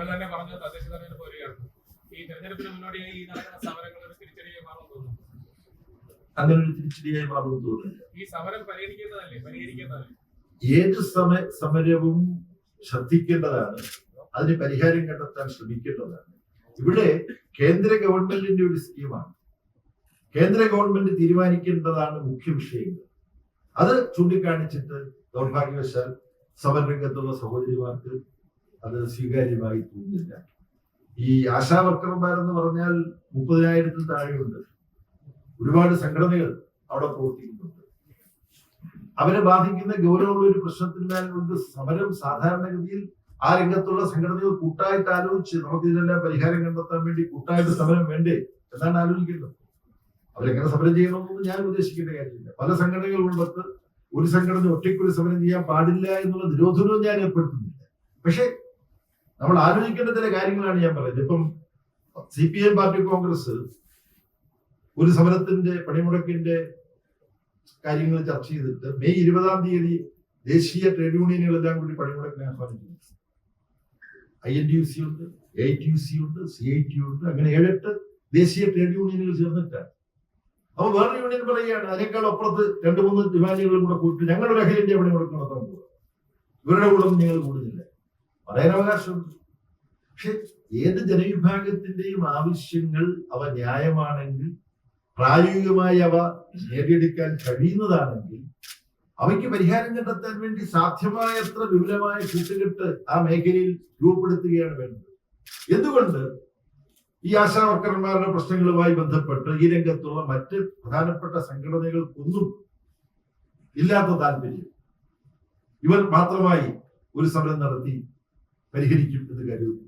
താങ്കൾ തന്നെ പറഞ്ഞു തദ്ദേശ തെരഞ്ഞെടുപ്പ് വരികയാണ്. ഈ തെരഞ്ഞെടുപ്പിന് മുന്നോടിയായി ഈ നടക്കുന്ന സമരങ്ങൾ ഒരു തിരിച്ചടിയായി മാറും തോന്നുന്നു. അങ്ങനെ ഒരു തിരിച്ചടിയായി മാറും തോന്നുന്നില്ല. ഈ സമരം പരിഹരിക്കേണ്ടതല്ലേ? ഏത് സമരവും ശ്രദ്ധിക്കേണ്ടതാണ്, അതിന് പരിഹാരം കണ്ടെത്താൻ ശ്രമിക്കേണ്ടതാണ്. ഇവിടെ കേന്ദ്ര ഗവൺമെന്റിന്റെ ഒരു സ്കീമാണ്. കേന്ദ്ര ഗവൺമെന്റ് തീരുമാനിക്കേണ്ടതാണ് മുഖ്യ വിഷയങ്ങൾ. അത് ചൂണ്ടിക്കാണിച്ചിട്ട് ദൗർഭാഗ്യവശാൽ സമരരംഗത്തുള്ള സഹോദരിമാർക്ക് അത് സ്വീകാര്യമായി തോന്നുന്നില്ല. ഈ ആശാ വർക്കർമാരെന്ന് പറഞ്ഞാൽ 30,000-ൽ താഴെയുണ്ട്. ഒരുപാട് സംഘടനകൾ അവിടെ പ്രവർത്തിക്കുന്നുണ്ട്. അവരെ ബാധിക്കുന്ന ഗൗരവമുള്ള ഒരു പ്രശ്നത്തിന്മേൽ കൊണ്ട് സമരം സാധാരണഗതിയിൽ ആ രംഗത്തുള്ള സംഘടനകൾ കൂട്ടായിട്ട് ആലോചിച്ച് നമുക്ക് ഇതിനെല്ലാം പരിഹാരം കണ്ടെത്താൻ വേണ്ടി കൂട്ടായിട്ട് സമരം വേണ്ടേ എന്നാണ് ആലോചിക്കേണ്ടത്. അവരെങ്ങനെ സമരം ചെയ്യണമെന്ന് ഞാൻ ഉദ്ദേശിക്കേണ്ട കാര്യമില്ല. പല സംഘടനകളുള്ളത് ഒരു സംഘടന ഒറ്റയ്ക്കൊരു സമരം ചെയ്യാൻ പാടില്ല എന്നുള്ള നിരോധനവും ഞാൻ ഏർപ്പെടുത്തുന്നില്ല. പക്ഷെ നമ്മൾ ആലോചിക്കേണ്ട ചില കാര്യങ്ങളാണ് ഞാൻ പറയുന്നത്. ഇപ്പം CPM പാർട്ടി കോൺഗ്രസ് ഒരു സമരത്തിന്റെ പണിമുടക്കിന്റെ കാര്യങ്ങൾ ചർച്ച ചെയ്തിട്ട് മെയ് 20-ാം തീയതി ദേശീയ ട്രേഡ് യൂണിയനുകളെല്ലാം കൂടി പണിമുടക്കിനെ ആഹ്വാനം ചെയ്തു. INTUC ഉണ്ട്, AITUC ഉണ്ട്, CIT ഉണ്ട്, അങ്ങനെ 7-8 ദേശീയ ട്രേഡ് യൂണിയനുകൾ ചേർന്നിട്ടാണ്. അപ്പൊ വേറെ യൂണിയൻ പറയുകയാണ് അതിനേക്കാൾ അപ്പുറത്ത് 2-3 ഡിമാൻഡുകളും കൂടെ കൂട്ടി ഞങ്ങളുടെ അഖിലേന്ത്യാ പണിമുടക്ക് നടത്താൻ പോകുക, ഇവരുടെ കൂടെ ഒന്നും ഞങ്ങൾ കൂടുന്നില്ല, പറയാൻ അവകാശമുണ്ട്. പക്ഷെ ഏത് ജനവിഭാഗത്തിന്റെയും ആവശ്യങ്ങൾ അവ ന്യായമാണെങ്കിൽ, പ്രായോഗികമായി അവ നേടിയെടുക്കാൻ കഴിയുന്നതാണെങ്കിൽ അവയ്ക്ക് പരിഹാരം കണ്ടെത്താൻ വേണ്ടി സാധ്യമായത്ര വിപുലമായ കൂട്ടുകെട്ട് ആ മേഖലയിൽ രൂപപ്പെടുത്തുകയാണ് വേണ്ടത്. എന്തുകൊണ്ട് ഈ ആശാ വർക്കർമാരുടെ പ്രശ്നങ്ങളുമായി ബന്ധപ്പെട്ട് ഈ രംഗത്തുള്ള മറ്റ് പ്രധാനപ്പെട്ട സംഘടനകൾക്കൊന്നും ഇല്ലാത്ത താല്പര്യം ഇവർ മാത്രമായി ഒരു സമരം നടത്തി പരിഹരിക്കും എന്ന് കരുതുന്നു.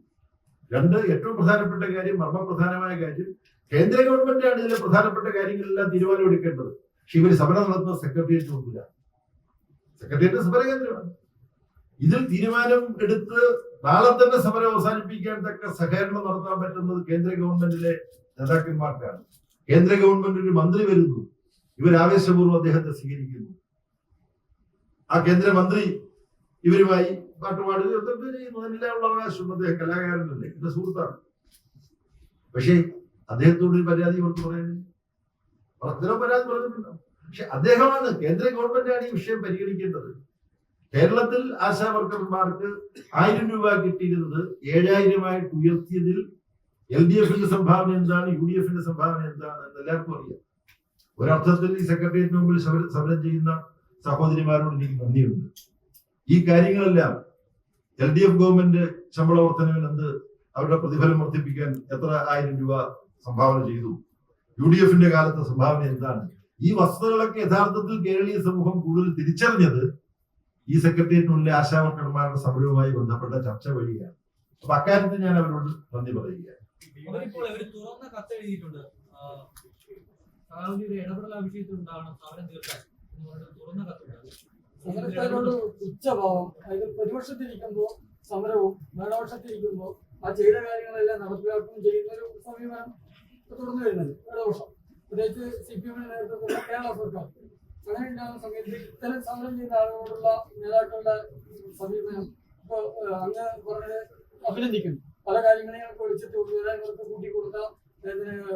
2, ഏറ്റവും പ്രധാനപ്പെട്ട കാര്യം, മർമ്മപ്രധാനമായ കാര്യം, കേന്ദ്ര ഗവൺമെന്റാണ് ഇതിലെ പ്രധാനപ്പെട്ട കാര്യങ്ങളെല്ലാം തീരുമാനമെടുക്കേണ്ടത്. പക്ഷെ ഇവർ സമരം നടത്തുന്ന സെക്രട്ടേറിയറ്റ് മുമ്പില്ല. സെക്രട്ടേറിയറ്റ് സമര കേന്ദ്രമാണ്. ഇതിൽ തീരുമാനം എടുത്ത് നാളെ തന്നെ സമരം അവസാനിപ്പിക്കാൻ തക്ക സഹകരണം നടത്താൻ പറ്റുന്നത് കേന്ദ്ര ഗവൺമെന്റിലെ നേതാക്കന്മാർക്കാണ്. കേന്ദ്ര ഗവൺമെന്റ് ഒരു മന്ത്രി വരുന്നു, ഇവർ ആവേശപൂർവ്വം അദ്ദേഹത്തെ സ്വീകരിക്കുന്നു. ആ കേന്ദ്രമന്ത്രി ഇവരുമായി പാട്ടുപാടുക എന്തൊക്കെ ചെയ്യുന്നു, അതിനെല്ലാമുള്ള അവകാശമുണ്ട്. അദ്ദേഹം കലാകാരനല്ലേ, എന്റെ സുഹൃത്താണ്. പക്ഷേ അദ്ദേഹത്തോട് ഒരു പരാതി ഇവർക്ക് പറയുന്നില്ല. പലതരം പരാതി പറഞ്ഞിട്ടുണ്ടോ? പക്ഷെ അദ്ദേഹമാണ്, കേന്ദ്ര ഗവൺമെന്റാണ് ഈ വിഷയം പരിഗണിക്കേണ്ടത്. കേരളത്തിൽ ആശാ വർക്കർമാർക്ക് 1000 രൂപ കിട്ടിയിരുന്നത് 7000-ആയിട്ട് ഉയർത്തിയതിൽ LDFന്റെ സംഭാവന എന്താണ്, UDFന്റെ സംഭാവന എന്താണ് എന്ന് എല്ലാവർക്കും അറിയാം. ഒരർത്ഥത്തിൽ ഈ സെക്രട്ടേറിയറ്റിന് മുമ്പിൽ സമരം ചെയ്യുന്ന സഹോദരിമാരോട് എനിക്ക് നന്ദിയുണ്ട്. ഈ കാര്യങ്ങളെല്ലാം LDF ഗവൺമെന്റ് ശമ്പള വർധനവിന് എന്ത്, അവരുടെ പ്രതിഫലം വർദ്ധിപ്പിക്കാൻ എത്ര 1000 രൂപ സംഭാവന ചെയ്തു, UDFന്റെ കാലത്തെ സംഭാവന എന്താണ്, ഈ വസ്തുതകളൊക്കെ യഥാർത്ഥത്തിൽ കേരളീയ സമൂഹം കൂടുതൽ തിരിച്ചറിഞ്ഞത് ഈ സെക്രട്ടേറിയറ്റിനുള്ളിലെ ആശാ വർക്കർമാരുടെ സമരവുമായി ബന്ധപ്പെട്ട ചർച്ച വഴിയാണ്. അപ്പൊ അക്കാര്യത്തിൽ ഞാൻ അവരോട് നന്ദി പറയുകയാണ്. തുറന്ന കത്ത് എഴുതിയിട്ടുണ്ട്, ഇടപെടൽ ആവശ്യത്തിലുണ്ടാവണം സമരം തീർക്കാൻ തുറന്ന കത്തുണ്ട്. സമരക്കാരോട് ഉച്ചഭാവം, അതായത് പ്രതിപക്ഷത്തിരിക്കുമ്പോൾ സമരവും ഭരണപക്ഷത്തിരിക്കുമ്പോൾ ആ ചെയ്ത കാര്യങ്ങളെല്ലാം നടപ്പിലാക്കുകയും ചെയ്യുന്ന ഒരു സമീപനം തുടർന്നു വരുന്നത് ഇടതുപക്ഷം, പ്രത്യേകിച്ച് CPM-ന്റെ നേതൃത്വത്തിലുള്ള കേരള സർക്കാർ. അങ്ങനെ ഉണ്ടാകുന്ന സമയത്ത് ഇത്തരം സമരം ചെയ്ത ആളുകളോടുള്ള നേതാക്കളുടെ സമീപനം ഇപ്പോൾ അങ്ങ് പറഞ്ഞത് അഭിനന്ദിക്കുന്നു. പല കാര്യങ്ങളെയും വിളിച്ചിട്ട് കൊണ്ടുവരാൻ ഇവർക്ക് കൂട്ടിക്കൊടുത്ത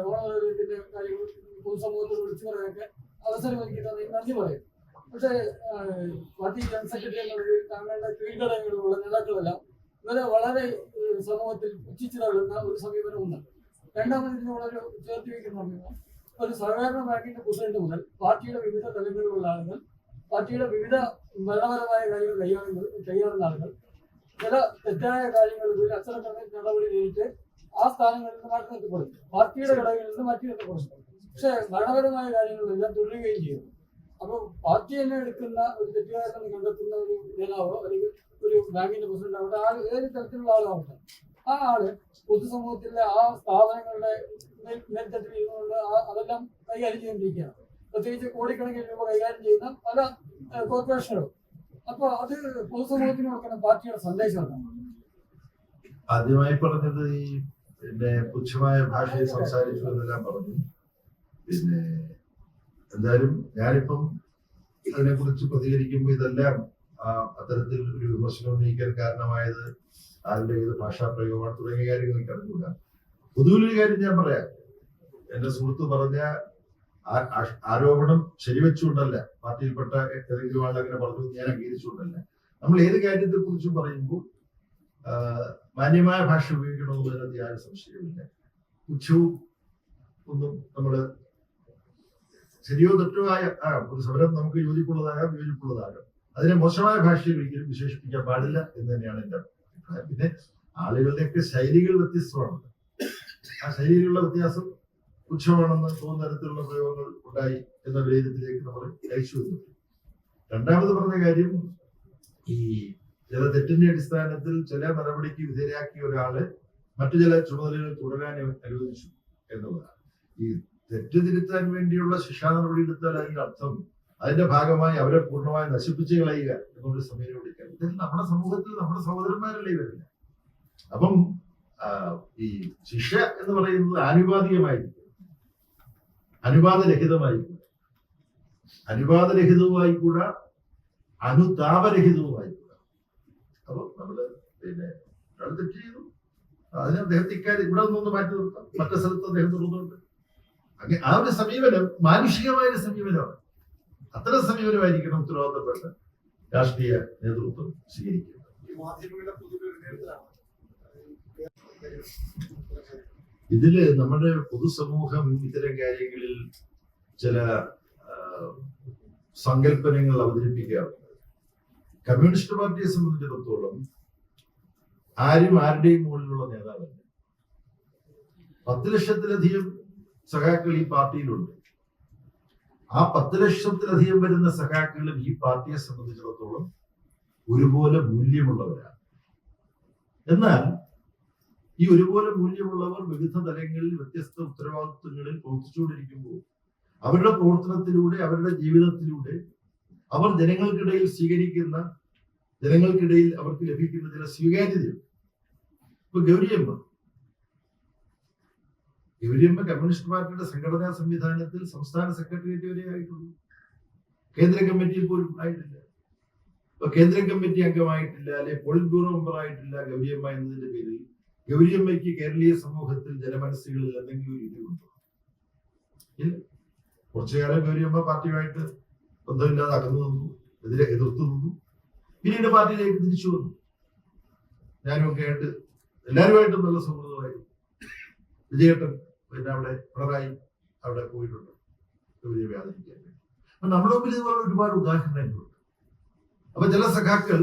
ഓണത്തിന്റെ കാര്യങ്ങൾ പൊതുസമൂഹത്തിൽ വിളിച്ചു പറയാനൊക്കെ അവസരം ഒരുക്കി തന്നെ നന്ദി പറയും. പക്ഷേ പാർട്ടി ജനറൽ സെക്രട്ടറി എന്നുള്ളത് താങ്കളുടെ കീഴ്ഘടകങ്ങളിലുള്ള നേതാക്കളെല്ലാം ഇവരെ വളരെ സമൂഹത്തിൽ പുച്ഛിച്ചു തള്ളുന്ന ഒരു സമീപനമുണ്ട്. രണ്ടാമത് ഇതിന് വളരെ ചേർത്ത് വയ്ക്കുന്ന സമീപനം, ഒരു സഹകരണ ബാങ്കിന്റെ പ്രസിഡന്റ് മുതൽ പാർട്ടിയുടെ വിവിധ തലങ്ങളിലുള്ള ആളുകൾ, പാർട്ടിയുടെ വിവിധ ഭരണപരമായ കാര്യങ്ങൾ കൈയാളുന്ന ആളുകൾ ചില തെറ്റായ കാര്യങ്ങളിൽ അച്ചടക്ക നടപടി നേരിട്ട് ആ സ്ഥാനങ്ങളിൽ നിന്ന് മാറ്റി നിർത്തപ്പെടും, പാർട്ടിയുടെ ഘടകങ്ങളിൽ നിന്ന് മാറ്റി നിർത്തപ്പെടും. പക്ഷെ ഭരണപരമായ കാര്യങ്ങളെല്ലാം തുടരുകയും ചെയ്യും. അപ്പൊ പാർട്ടി തന്നെ എടുക്കുന്ന ഒരു തെറ്റുകാരനെ കണ്ടെത്തുന്ന ഒരു നേതാവോ അല്ലെങ്കിൽ ഒരു ബാങ്കിന്റെ പ്രസിഡന്റ് ആവട്ടെ, ഏത് തരത്തിലുള്ള ആളാവട്ടെ, ആ ആള് പൊതുസമൂഹത്തിലെ ആ സ്ഥാപനങ്ങളുടെ മേൽത്തട്ടിൽ ഇരുന്നുകൊണ്ട് അതെല്ലാം കൈകാര്യം ചെയ്തുകൊണ്ടിരിക്കുകയാണ്. പ്രത്യേകിച്ച് കോടിക്കണക്കിന് രൂപ കൈകാര്യം ചെയ്യുന്ന പല കോർപ്പറേഷനുകളും. അപ്പൊ അത് പൊതുസമൂഹത്തിന് കൊടുക്കുന്ന പാർട്ടിയുടെ സന്ദേശമാണ്. ആദ്യമായി പറഞ്ഞത് ഈ പുച്ഛമായ ഭാഷയിൽ സംസാരിച്ചു എന്നെല്ലാം പറഞ്ഞു. എന്തായാലും ഞാനിപ്പം അതിനെ കുറിച്ച് പ്രതികരിക്കുമ്പോൾ ഇതെല്ലാം അത്തരത്തിൽ ഒരു വിമർശനം ഉന്നയിക്കാൻ കാരണമായത് ആരുടെ ഏത് ഭാഷാ പ്രയോഗമാണ് തുടങ്ങിയ കാര്യങ്ങൾ എനിക്ക് അറിഞ്ഞൂടാ. പൊതുവിലൊരു കാര്യം ഞാൻ പറയാം. എന്റെ സുഹൃത്ത് പറഞ്ഞ ആരോപണം ശരിവെച്ചുകൊണ്ടല്ല, പാർട്ടിയിൽപ്പെട്ട ഏതെങ്കിലും ആൾ അങ്ങനെ പറഞ്ഞു ഞാൻ അംഗീകരിച്ചുകൊണ്ടല്ല. നമ്മൾ ഏത് കാര്യത്തെ കുറിച്ചും പറയുമ്പോൾ മാന്യമായ ഭാഷ ഉപയോഗിക്കണമെന്നതിനകത്ത് യാതൊരു സംശയമില്ല. ഉച്ചവും ഒന്നും നമ്മള് ശരിയോ തെറ്റോ ആയ ഒരു സമരം നമുക്ക് യോജിപ്പുള്ളതാകാം, വിയോജിപ്പുള്ളതാകാം. അതിനെ മോശമായ ഭാഷയിൽ ഒരിക്കലും വിശേഷിപ്പിക്കാൻ പാടില്ല എന്ന് തന്നെയാണ് എന്റെ അഭിപ്രായം. പിന്നെ ആളുകളുടെയൊക്കെ ശൈലികൾ വ്യത്യസ്തമാണ്. ആ ശൈലിയിലുള്ള വ്യത്യാസം പുച്ഛമാണെന്ന് തോന്നുന്ന തരത്തിലുള്ള പ്രയോഗങ്ങൾ ഉണ്ടായി എന്ന വിലയിരുത്തലിലേക്ക് നമ്മൾ അയച്ചു വന്നു. രണ്ടാമത് പറഞ്ഞ കാര്യം, ഈ ചില തെറ്റിന്റെ അടിസ്ഥാനത്തിൽ ചില നടപടിക്ക് വിധേയരാക്കിയ ഒരാള് മറ്റു ചില ചുമതലകൾ തുടരാൻ അനുവദിച്ചു എന്നുള്ളതാണ്. ഈ തെറ്റ് തിരുത്താൻ വേണ്ടിയുള്ള ശിക്ഷാ നടപടി എടുത്താൽ അതിന്റെ അർത്ഥം അതിന്റെ ഭാഗമായി അവരെ പൂർണ്ണമായി നശിപ്പിച്ച് കളയുക എന്നൊരു സമയം വിളിക്കാൻ. ഇതിൽ നമ്മുടെ സമൂഹത്തിൽ നമ്മുടെ സഹോദരന്മാരല്ലേ ഇവരില്ല. അപ്പം ഈ ശിക്ഷ എന്ന് പറയുന്നത് ആനുപാതികമായിരിക്കും, അനുപാതരഹിതമായിക്കൂടാ, അനുപാതരഹിതവുമായിക്കൂടാ, അനുതാപരഹിതവുമായിക്കൂടാ. അപ്പൊ നമ്മള് പിന്നെ ഒരാൾ തെറ്റ് ചെയ്തു, അതിന് അദ്ദേഹത്തെ ഇക്കാര്യം ഇവിടെ നിന്നൊന്ന് മാറ്റി നിർത്താം, മറ്റേ സ്ഥലത്ത് അദ്ദേഹം തുറന്നുണ്ട്. അങ്ങനെ ആ ഒരു സമീപനം മാനുഷികമായ ഒരു സമീപനമാണ്. അത്തരം സമീപനമായിരിക്കണം ഉത്തരവാദിത്തപ്പെട്ട രാഷ്ട്രീയ നേതൃത്വം സ്വീകരിക്കുന്നത്. ഇതില് നമ്മുടെ പൊതുസമൂഹം ഇത്തരം കാര്യങ്ങളിൽ ചില സങ്കല്പനങ്ങൾ അവതരിപ്പിക്കാറുണ്ട്. കമ്മ്യൂണിസ്റ്റ് പാർട്ടിയെ സംബന്ധിച്ചിടത്തോളം ആരും ആരുടെയും മുകളിലുള്ള നേതാവല്ല. 10 ലക്ഷത്തിലധികം സഖാക്കൾ ഈ പാർട്ടിയിലുണ്ട്. ആ 10 ലക്ഷത്തിലധികം വരുന്ന സഖാക്കളും ഈ പാർട്ടിയെ സംബന്ധിച്ചിടത്തോളം ഒരുപോലെ മൂല്യമുള്ളവരാണ്. എന്നാൽ ഈ ഒരുപോലെ മൂല്യമുള്ളവർ വിവിധ തലങ്ങളിൽ വ്യത്യസ്ത ഉത്തരവാദിത്വങ്ങളിൽ പ്രവർത്തിച്ചുകൊണ്ടിരിക്കുമ്പോൾ അവരുടെ പ്രവർത്തനത്തിലൂടെ അവരുടെ ജീവിതത്തിലൂടെ അവർ ജനങ്ങൾക്കിടയിൽ അവർക്ക് ലഭിക്കുന്ന ചില സ്വീകാര്യതയുണ്ട്. ഇപ്പൊ ഗൗരിയമ്മ കമ്മ്യൂണിസ്റ്റ് പാർട്ടിയുടെ സംഘടനാ സംവിധാനത്തിൽ സംസ്ഥാന സെക്രട്ടേറിയറ്റ് വരെ ആയിട്ടുള്ളൂ. കേന്ദ്ര കമ്മിറ്റിയിൽ പോലും ആയിട്ടില്ല. ഇപ്പൊ കേന്ദ്ര കമ്മിറ്റി അംഗമായിട്ടില്ല, അല്ലെ പോളിറ്റ് ബ്യൂറോ മെമ്പർ ആയിട്ടില്ല ഗൗരിയമ്മ എന്നതിന്റെ പേരിൽ ഗൗരിയമ്മയ്ക്ക് കേരളീയ സമൂഹത്തിൽ ജനമനസ്സുകളിൽ എന്തെങ്കിലും ഒരു ഇടിവുണ്ടോ? ഇല്ല. കുറച്ചുകാലം ഗൗരിയമ്മ പാർട്ടിയുമായിട്ട് ബന്ധമില്ലാതെ അകന്നു നിന്നു, എതിർത്തു നിന്നു. പിന്നീട് പാർട്ടിയിലേക്ക് തിരിച്ചു വന്നു. ഞാനുമൊക്കെ ആയിട്ട് എല്ലാവരുമായിട്ടും നല്ല സൗഹൃദമായി. വിജയേട്ടൻ പിന്നെ അവിടെ പിണറായി അവിടെ പോയിട്ടുണ്ട് ഗൗരിയമ്മയെ ആദരിക്കാൻ വേണ്ടി. അപ്പൊ നമ്മുടെ മുമ്പിൽ ഇതുപോലെ ഒരുപാട് ഉദാഹരണങ്ങളുണ്ട്. അപ്പൊ ചില സഖാക്കൾ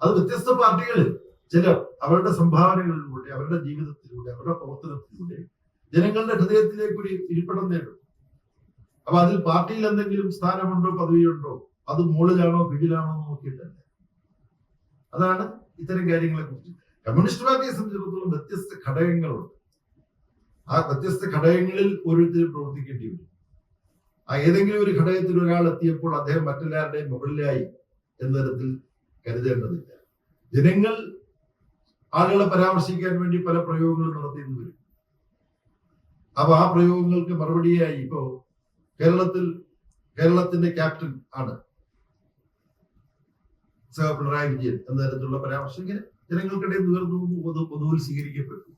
അത് വ്യത്യസ്ത പാർട്ടികളിൽ ചിലർ അവരുടെ സംഭാവനകളിലൂടെ, അവരുടെ ജീവിതത്തിലൂടെ, അവരുടെ പ്രവർത്തനത്തിലൂടെ ജനങ്ങളുടെ ഹൃദയത്തിലേക്ക് ഒരു ഇരിപ്പിടം നേടും. അപ്പൊ അതിൽ പാർട്ടിയിൽ എന്തെങ്കിലും സ്ഥാനമുണ്ടോ, പദവിയുണ്ടോ, അത് മുകളിലാണോ കീഴിലാണോ നോക്കിയിട്ടല്ല. അതാണ് ഇത്തരം കാര്യങ്ങളെ കുറിച്ച്. കമ്മ്യൂണിസ്റ്റ് പാർട്ടിയെ സംബന്ധിച്ചിടത്തോളം വ്യത്യസ്ത ഘടകങ്ങളുണ്ട്. ആ വ്യത്യസ്ത ഘടകങ്ങളിൽ ഓരോരുത്തരും പ്രവർത്തിക്കേണ്ടി വരും. ആ ഏതെങ്കിലും ഒരു ഘടകത്തിൽ ഒരാൾ എത്തിയപ്പോൾ അദ്ദേഹം മറ്റെല്ലാവരുടെയും മുകളിലായി എന്ന തരത്തിൽ കരുതേണ്ടതില്ല. ജനങ്ങൾ ആളുകളെ പരാമർശിക്കാൻ വേണ്ടി പല പ്രയോഗങ്ങളും നടത്തിയെന്ന് വരും. അപ്പൊ ആ പ്രയോഗങ്ങൾക്ക് മറുപടിയായി ഇപ്പോ കേരളത്തിന്റെ ക്യാപ്റ്റൻ ആണ് പിണറായി വിജയൻ എന്ന തരത്തിലുള്ള പരാമർശം ഇങ്ങനെ ജനങ്ങൾക്കിടയിൽ ഉയർന്നു പൊതുവിൽ സ്വീകരിക്കപ്പെട്ടു.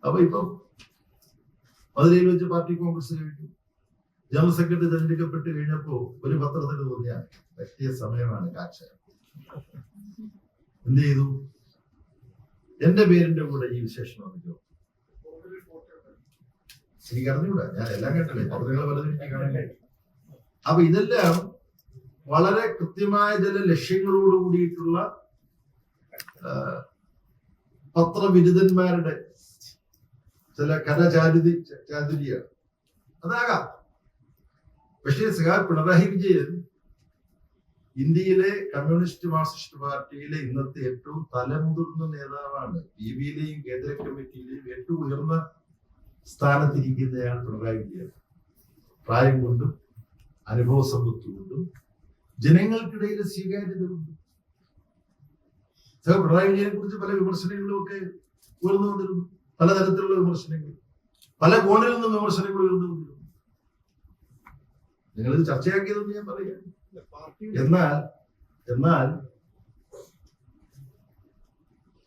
അപ്പൊ ഇപ്പം മധുരയിൽ വെച്ച് പാർട്ടി കോൺഗ്രസ് കഴിഞ്ഞു. ജനറൽ സെക്രട്ടറി തെരഞ്ഞെടുക്കപ്പെട്ട് കഴിഞ്ഞപ്പോ ഒരു പത്രത്തിന് തോന്നിയ പറ്റിയ സമയമാണ് കാഴ്ച. എന്ത് ചെയ്തു? എന്റെ പേരിന്റെ കൂടെ ഈ വിശേഷണം എനിക്ക് അറിഞ്ഞൂടാ, ഞാൻ എല്ലാം കേട്ടില്ലേ, പത്രങ്ങൾ പലതും എനിക്ക് കാണാൻ കഴിയും. അപ്പൊ ഇതെല്ലാം വളരെ കൃത്യമായ ചില ലക്ഷ്യങ്ങളോട് കൂടിയിട്ടുള്ള പത്രവിരുദ്ധന്മാരുടെ ചില ചാതുരിയാണ്. അതാകാം. പക്ഷേ പിണറായി വിജയൻ ഇന്ത്യയിലെ കമ്മ്യൂണിസ്റ്റ് മാർക്സിസ്റ്റ് പാർട്ടിയിലെ ഇന്നത്തെ ഏറ്റവും തലമുതിർന്ന നേതാവാണ്. PB-യിലെയും കേന്ദ്ര കമ്മിറ്റിയിലെയും ഏറ്റവും ഉയർന്ന സ്ഥാനത്തിരിക്കുന്നയാൾ പിണറായി വിജയൻ. പ്രായം കൊണ്ടും അനുഭവ സമ്പത്ത് കൊണ്ടും ജനങ്ങൾക്കിടയിൽ സ്വീകാര്യത കൊണ്ടും. പിണറായി വിജയനെ കുറിച്ച് പല വിമർശനങ്ങളും ഒക്കെ ഉയർന്നു വന്നിരുന്നു. പലതരത്തിലുള്ള വിമർശനങ്ങൾ, പല കോണിൽ നിന്നും വിമർശനങ്ങൾ ഉയർന്നു വന്നിരുന്നു. നിങ്ങളിത് ചർച്ചയാക്കിയതെന്ന് ഞാൻ പറയാം. എന്നാൽ എന്നാൽ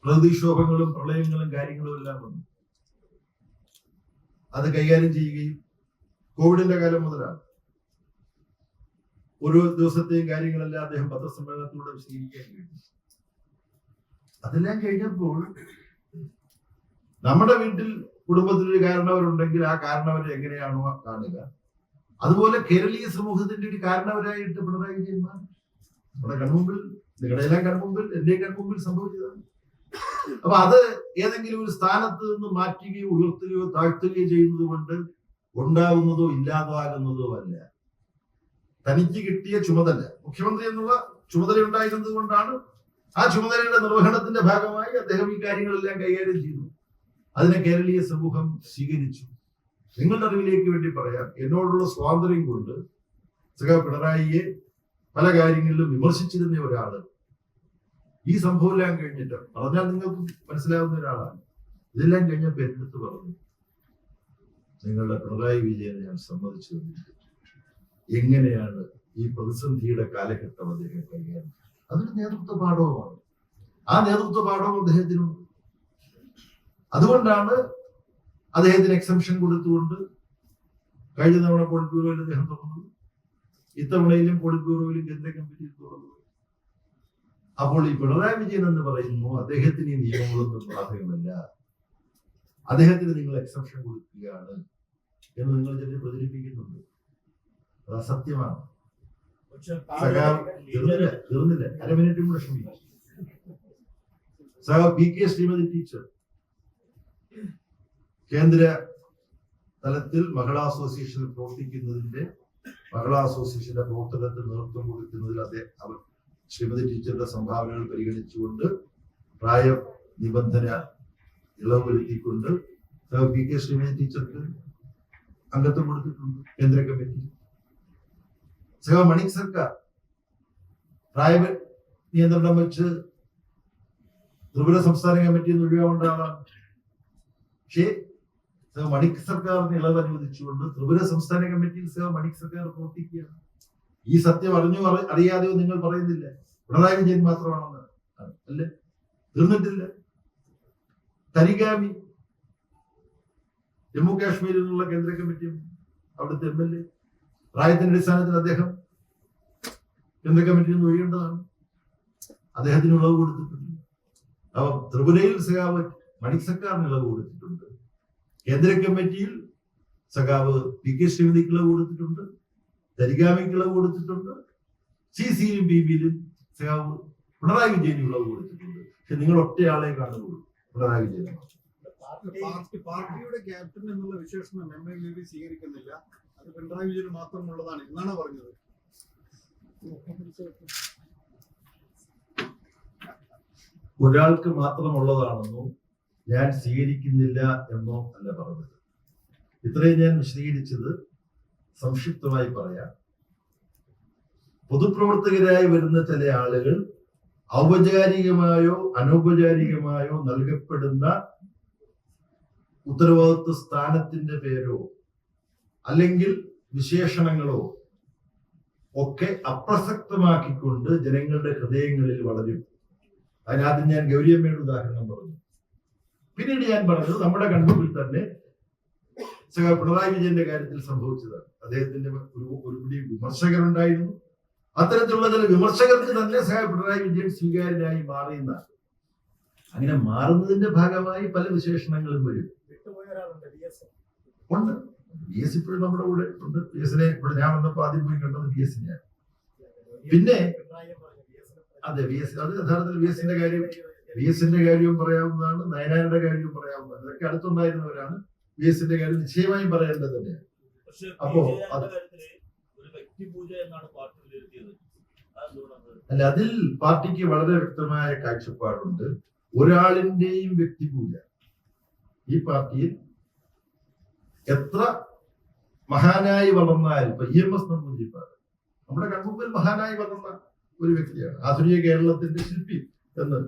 പ്രകൃതിക്ഷോഭങ്ങളും പ്രളയങ്ങളും കാര്യങ്ങളും എല്ലാം വന്നു. അത് കൈകാര്യം ചെയ്യുകയും കോവിഡിന്റെ കാലം മുതലാണ് ഓരോ ദിവസത്തെയും കാര്യങ്ങളെല്ലാം അദ്ദേഹം പത്രസമ്മേളനത്തിലൂടെ വിശദീകരിക്കാൻ കഴിഞ്ഞു. അതെല്ലാം കഴിഞ്ഞപ്പോൾ നമ്മുടെ വീട്ടിൽ കുടുംബത്തിലൊരു കാരണവരുണ്ടെങ്കിൽ ആ കാരണവരെ എങ്ങനെയാണോ കാണുക, അതുപോലെ കേരളീയ സമൂഹത്തിന്റെ ഒരു കാരണവരായിട്ട് പിണറായി വിജയൻ മാറി. നമ്മുടെ കൺമുമ്പിൽ, നിങ്ങളുടെ എല്ലാം കൺമുമ്പിൽ, എന്റെയും കൺമുമ്പിൽ സംഭവിച്ചതാണ്. അപ്പൊ അത് ഏതെങ്കിലും ഒരു സ്ഥാനത്ത് നിന്ന് മാറ്റുകയോ ഉയർത്തുകയോ താഴ്ത്തുകയോ ചെയ്യുന്നത് കൊണ്ട് ഉണ്ടാകുന്നതോ ഇല്ലാതാകുന്നതോ അല്ല. തനിക്ക് കിട്ടിയ ചുമതല, മുഖ്യമന്ത്രി എന്നുള്ള ചുമതല ഉണ്ടായിരുന്നത് കൊണ്ടാണ് ആ ചുമതലയുടെ നിർവഹണത്തിന്റെ ഭാഗമായി അദ്ദേഹം ഈ കാര്യങ്ങളെല്ലാം കൈകാര്യം ചെയ്തു. അതിനെ കേരളീയ സമൂഹം സ്വീകരിച്ചു. നിങ്ങളുടെ അറിവിലേക്ക് വേണ്ടി പറയാം, എന്നോടുള്ള സ്വാതന്ത്ര്യം കൊണ്ട് പിണറായിയെ പല കാര്യങ്ങളിലും വിമർശിച്ചിരുന്ന ഒരാള് ഈ സംഭവം എല്ലാം കഴിഞ്ഞിട്ട് പറഞ്ഞാൽ നിങ്ങൾക്ക് മനസ്സിലാവുന്ന ഒരാളാണ്. ഇതെല്ലാം കഴിഞ്ഞപ്പോൾ എന്നെടുത്ത് പറഞ്ഞു, നിങ്ങളുടെ പിണറായി വിജയനെ ഞാൻ സമ്മതിച്ചു തന്നിട്ട് എങ്ങനെയാണ് ഈ പ്രതിസന്ധിയുടെ കാലഘട്ടം അദ്ദേഹം കൈകാര്യം. അതൊരു നേതൃത്വ പാഠവുമാണ്. ആ നേതൃത്വ പാഠവും അദ്ദേഹത്തിനുണ്ട്. അതുകൊണ്ടാണ് അദ്ദേഹത്തിന് എക്സംഷൻ കൊടുത്തുകൊണ്ട് കഴിഞ്ഞ തവണ പോളിറ്റ് ബ്യൂറോയിൽ അദ്ദേഹം തുറന്നത്, ഇത്തവണയിലും പോളിറ്റ് ബ്യൂറോയിലും കേന്ദ്ര കമ്മിറ്റിയിൽ തുറന്നത്. അപ്പോൾ ഈ പിണറായി വിജയൻ എന്ന് പറയുന്നു, അദ്ദേഹത്തിന് ഈ നിയമങ്ങളൊന്നും ബാധകമല്ല, അദ്ദേഹത്തിന് നിങ്ങൾ എക്സംഷൻ കൊടുക്കുകയാണ് എന്ന് നിങ്ങൾ ചിലർ പ്രചരിപ്പിക്കുന്നുണ്ട്. അത് അസത്യമാണ്. തീർന്നില്ല, അരമിനിറ്റും കൂടെ ക്ഷമിക്കും. PK ശ്രീമതി ടീച്ചർ കേന്ദ്ര തലത്തിൽ മഹിളാ അസോസിയേഷനിൽ പ്രവർത്തിക്കുന്നതിന്റെ, മഹിളാ അസോസിയേഷന്റെ പ്രവർത്തനത്തിന് നേതൃത്വം കൊടുക്കുന്നതിൽ ശ്രീമതി ടീച്ചറുടെ സംഭാവനകൾ പരിഗണിച്ചുകൊണ്ട് പ്രായ നിബന്ധന ഇളവ് വരുത്തിക്കൊണ്ട് PK ശ്രീമതി ടീച്ചർക്ക് അംഗത്വം കൊടുത്തിട്ടുണ്ട് കേന്ദ്ര കമ്മിറ്റി. മണിക് സർക്കാർ പ്രായ നിയന്ത്രണം വെച്ച് ത്രിപുര സംസ്ഥാന കമ്മിറ്റിയിൽ നിന്ന് ഒഴിവാവേണ്ട ആളാണ്. പക്ഷേ മണിക് സർക്കാരിന് ഇളവ് അനുവദിച്ചുകൊണ്ട് ത്രിപുര സംസ്ഥാന കമ്മിറ്റിയിൽ മണിക് സർക്കാർ പ്രവർത്തിക്കുകയാണ്. ഈ സത്യം അറിയാതെയോ നിങ്ങൾ പറയുന്നില്ല പിണറായി വിജയൻ മാത്രമാണെന്ന്. അല്ലേ? തീർന്നിട്ടില്ല. തരിഗാമി ജമ്മു കാശ്മീരിൽ നിന്നുള്ള കേന്ദ്ര കമ്മിറ്റിയും അവിടുത്തെ MLA പ്രായത്തിന്റെ അടിസ്ഥാനത്തിൽ അദ്ദേഹം കേന്ദ്ര കമ്മിറ്റിയിൽ നിന്ന് ഒഴിയേണ്ടതാണ്. അദ്ദേഹത്തിന് ഇളവ് കൊടുത്തിട്ടുണ്ട്. അപ്പൊ ത്രിപുരയിൽ മണിക് സർക്കാരിന് ഇളവ് കൊടുത്തിട്ടുണ്ട്. കേന്ദ്ര കമ്മിറ്റിയിൽ PK ശ്രീമതിക്ക് ഇളവ് കൊടുത്തിട്ടുണ്ട്. തരിഗാമിക്ക് ഇളവ് കൊടുത്തിട്ടുണ്ട്. CCയിലും BBയിലും പിണറായി വിജയന് ഇളവ് കൊടുത്തിട്ടുണ്ട്. പക്ഷെ നിങ്ങൾ ഒറ്റയാളെ കാണുകയുള്ളൂ, പിണറായി വിജയൻ. പാർട്ടിയുടെ ക്യാപ്റ്റൻ എന്നുള്ള വിശേഷണം MMVB സ്വീകരിക്കുന്നില്ല, അത് പിണറായി വിജയന് മാത്രമുള്ളതാണ് എന്നാണ് പറഞ്ഞത്. ഒരാൾക്ക് മാത്രമുള്ളതാണെന്നോ ഞാൻ സ്വീകരിക്കുന്നില്ല എന്നോ അല്ല പറഞ്ഞത്. ഇത്രയും ഞാൻ വിശദീകരിച്ചത് സംക്ഷിപ്തമായി പറയാം. പൊതുപ്രവർത്തകരായി വരുന്ന ചില ആളുകൾ ഔപചാരികമായോ അനൗപചാരികമായോ നൽകപ്പെടുന്ന ഉത്തരവാദിത്വ സ്ഥാനത്തിന്റെ പേരോ അല്ലെങ്കിൽ വിശേഷണങ്ങളോ ഒക്കെ അപ്രസക്തമാക്കിക്കൊണ്ട് ജനങ്ങളുടെ ഹൃദയങ്ങളിൽ വളരും. അതിനാദ്യം ഞാൻ ഗൗരിയമ്മയുടെ ഉദാഹരണം പറഞ്ഞു. പിന്നീട് ഞാൻ പറഞ്ഞത് നമ്മുടെ കൺമുമ്പിൽ തന്നെ പിണറായി വിജയന്റെ കാര്യത്തിൽ സംഭവിച്ചതാണ്. അദ്ദേഹത്തിന്റെ ഒരു പിടി വിമർശകരുണ്ടായിരുന്നു. അത്തരത്തിലുള്ള ചില വിമർശകർക്ക് തന്നെ പിണറായി വിജയൻ സ്വീകാര്യനായി മാറിയെന്നാണ്. അങ്ങനെ മാറുന്നതിന്റെ ഭാഗമായി പല വിശേഷണങ്ങളും വരും. ഉണ്ട്. VS ഇപ്പോഴും നമ്മുടെ കൂടെ ഉണ്ട്. VSനെ ഇവിടെ ഞാൻ വന്നപ്പോ ആദ്യം പോയി കണ്ടത് VSനെയാണ്. പിന്നെ അതെ, VS അത് യഥാർത്ഥത്തിൽ VSന്റെ കാര്യവും പറയാവുന്നതാണ്, നയനാരുടെ കാര്യവും പറയാവുന്നതാണ്. ഇതൊക്കെ അടുത്തുണ്ടായിരുന്നവരാണ്. VSന്റെ കാര്യം നിശ്ചയമായും പറയേണ്ടത് തന്നെയാണ്. അപ്പോ അല്ല, അതിൽ പാർട്ടിക്ക് വളരെ വ്യക്തമായ കാഴ്ചപ്പാടുണ്ട്. ഒരാളിന്റെയും വ്യക്തിപൂജ ഈ പാർട്ടിയിൽ എത്ര മഹാനായി വളർന്നാലും, ഇപ്പൊ EMS നമ്പൂതിരിപ്പാട് നമ്മുടെ കൺമുമ്പിൽ മഹാനായി വളർന്ന ഒരു വ്യക്തിയാണ്. ആധുനിക കേരളത്തിന്റെ ശില്പി എന്ന്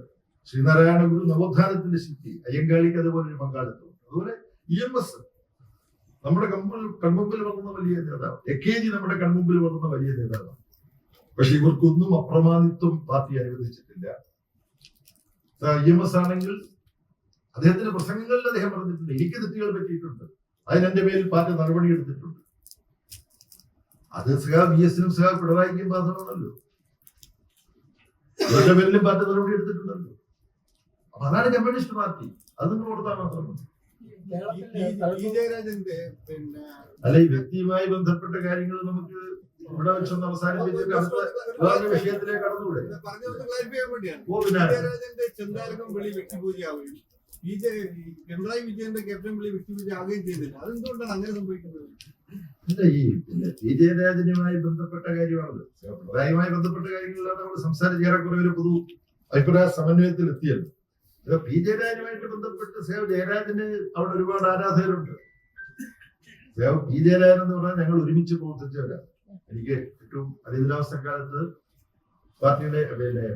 ശ്രീനാരായണ ഗുരു നവോത്ഥാനത്തിന്റെ ശില്പി. അയ്യങ്കാളിക്ക് അതുപോലെ ഒരു പങ്കാളിത്തം. അതുപോലെ EMS നമ്മുടെ കൺമുമ്പിൽ വളർന്ന വലിയ നേതാവ്. AKG നമ്മുടെ കൺമുമ്പിൽ വളർന്ന വലിയ നേതാവാണ്. പക്ഷെ ഇവർക്കൊന്നും അപ്രമാദിത്വം പാർട്ടി അനുവദിച്ചിട്ടില്ല. EMS ആണെങ്കിൽ അദ്ദേഹത്തിന്റെ പ്രസംഗങ്ങളിൽ അദ്ദേഹം പറഞ്ഞിട്ടുണ്ട്, എനിക്ക് തെറ്റുകൾ പറ്റിയിട്ടുണ്ട്, അതിന് എന്റെ പേരിൽ പാർട്ടി നടപടി എടുത്തിട്ടുണ്ട്. അത് VS നും പിണറായിക്കും ബാധകമാണല്ലോ, അവരുടെ പേരിലും പാർട്ടി നടപടി എടുത്തിട്ടുണ്ടല്ലോ. അപ്പൊ അതാണ് കമ്മ്യൂണിസ്റ്റ് പാർട്ടി, അത് നിങ്ങൾ കൊടുത്താൽ മാത്രം മതി. ജയരാജന്റെ പിന്നെ അല്ല, ഈ വ്യക്തിയുമായി ബന്ധപ്പെട്ട കാര്യങ്ങൾ നമുക്ക് ഇവിടെ വെച്ചൊന്ന് അവസാനിപ്പിച്ചിട്ട് അടുത്ത വേറൊരു വിഷയത്തിലേക്ക് കടന്നുകൂടെ? പറഞ്ഞത് ക്ലാരിഫൈ ചെയ്യാൻ വേണ്ടിയാണ്. ഓ, പിന്നെ ജയരാജന്റെ ചെന്താരകം വിളി വ്യക്തിപൂജയാവുകയും പിണറായി വിജയന്റെ ക്യാപ്റ്റൻ വിളി വ്യക്തിപൂജ ആവുകയും ചെയ്തില്ല. അതെന്തുകൊണ്ടാണ് അങ്ങനെ സംഭവിക്കുന്നത്? അല്ല, ഈ പിന്നെ പി ജയരാജനുമായി ബന്ധപ്പെട്ട കാര്യമാണല്ലോ, പിണറായിയുമായി ബന്ധപ്പെട്ട കാര്യങ്ങളിലാണ് നമ്മൾ സംസാരിച്ച് ഏറെക്കുറെ ഒരു പൊതു അഭിപ്രായ സമന്വയത്തിൽ എത്തിയത്. പി ജയരാജനുമായിട്ട് ബന്ധപ്പെട്ട് ജയരാജന് അവിടെ ഒരുപാട് ആരാധകരുണ്ട്. പി ജയരാജൻ എന്ന് പറഞ്ഞാൽ ഞങ്ങൾ ഒരുമിച്ച് പ്രവർത്തിച്ചവരാണ്. എനിക്ക് ഏറ്റവും അടിയന്തരാവസ്ഥ കാലത്ത് പാർട്ടിയുടെ പിന്നെ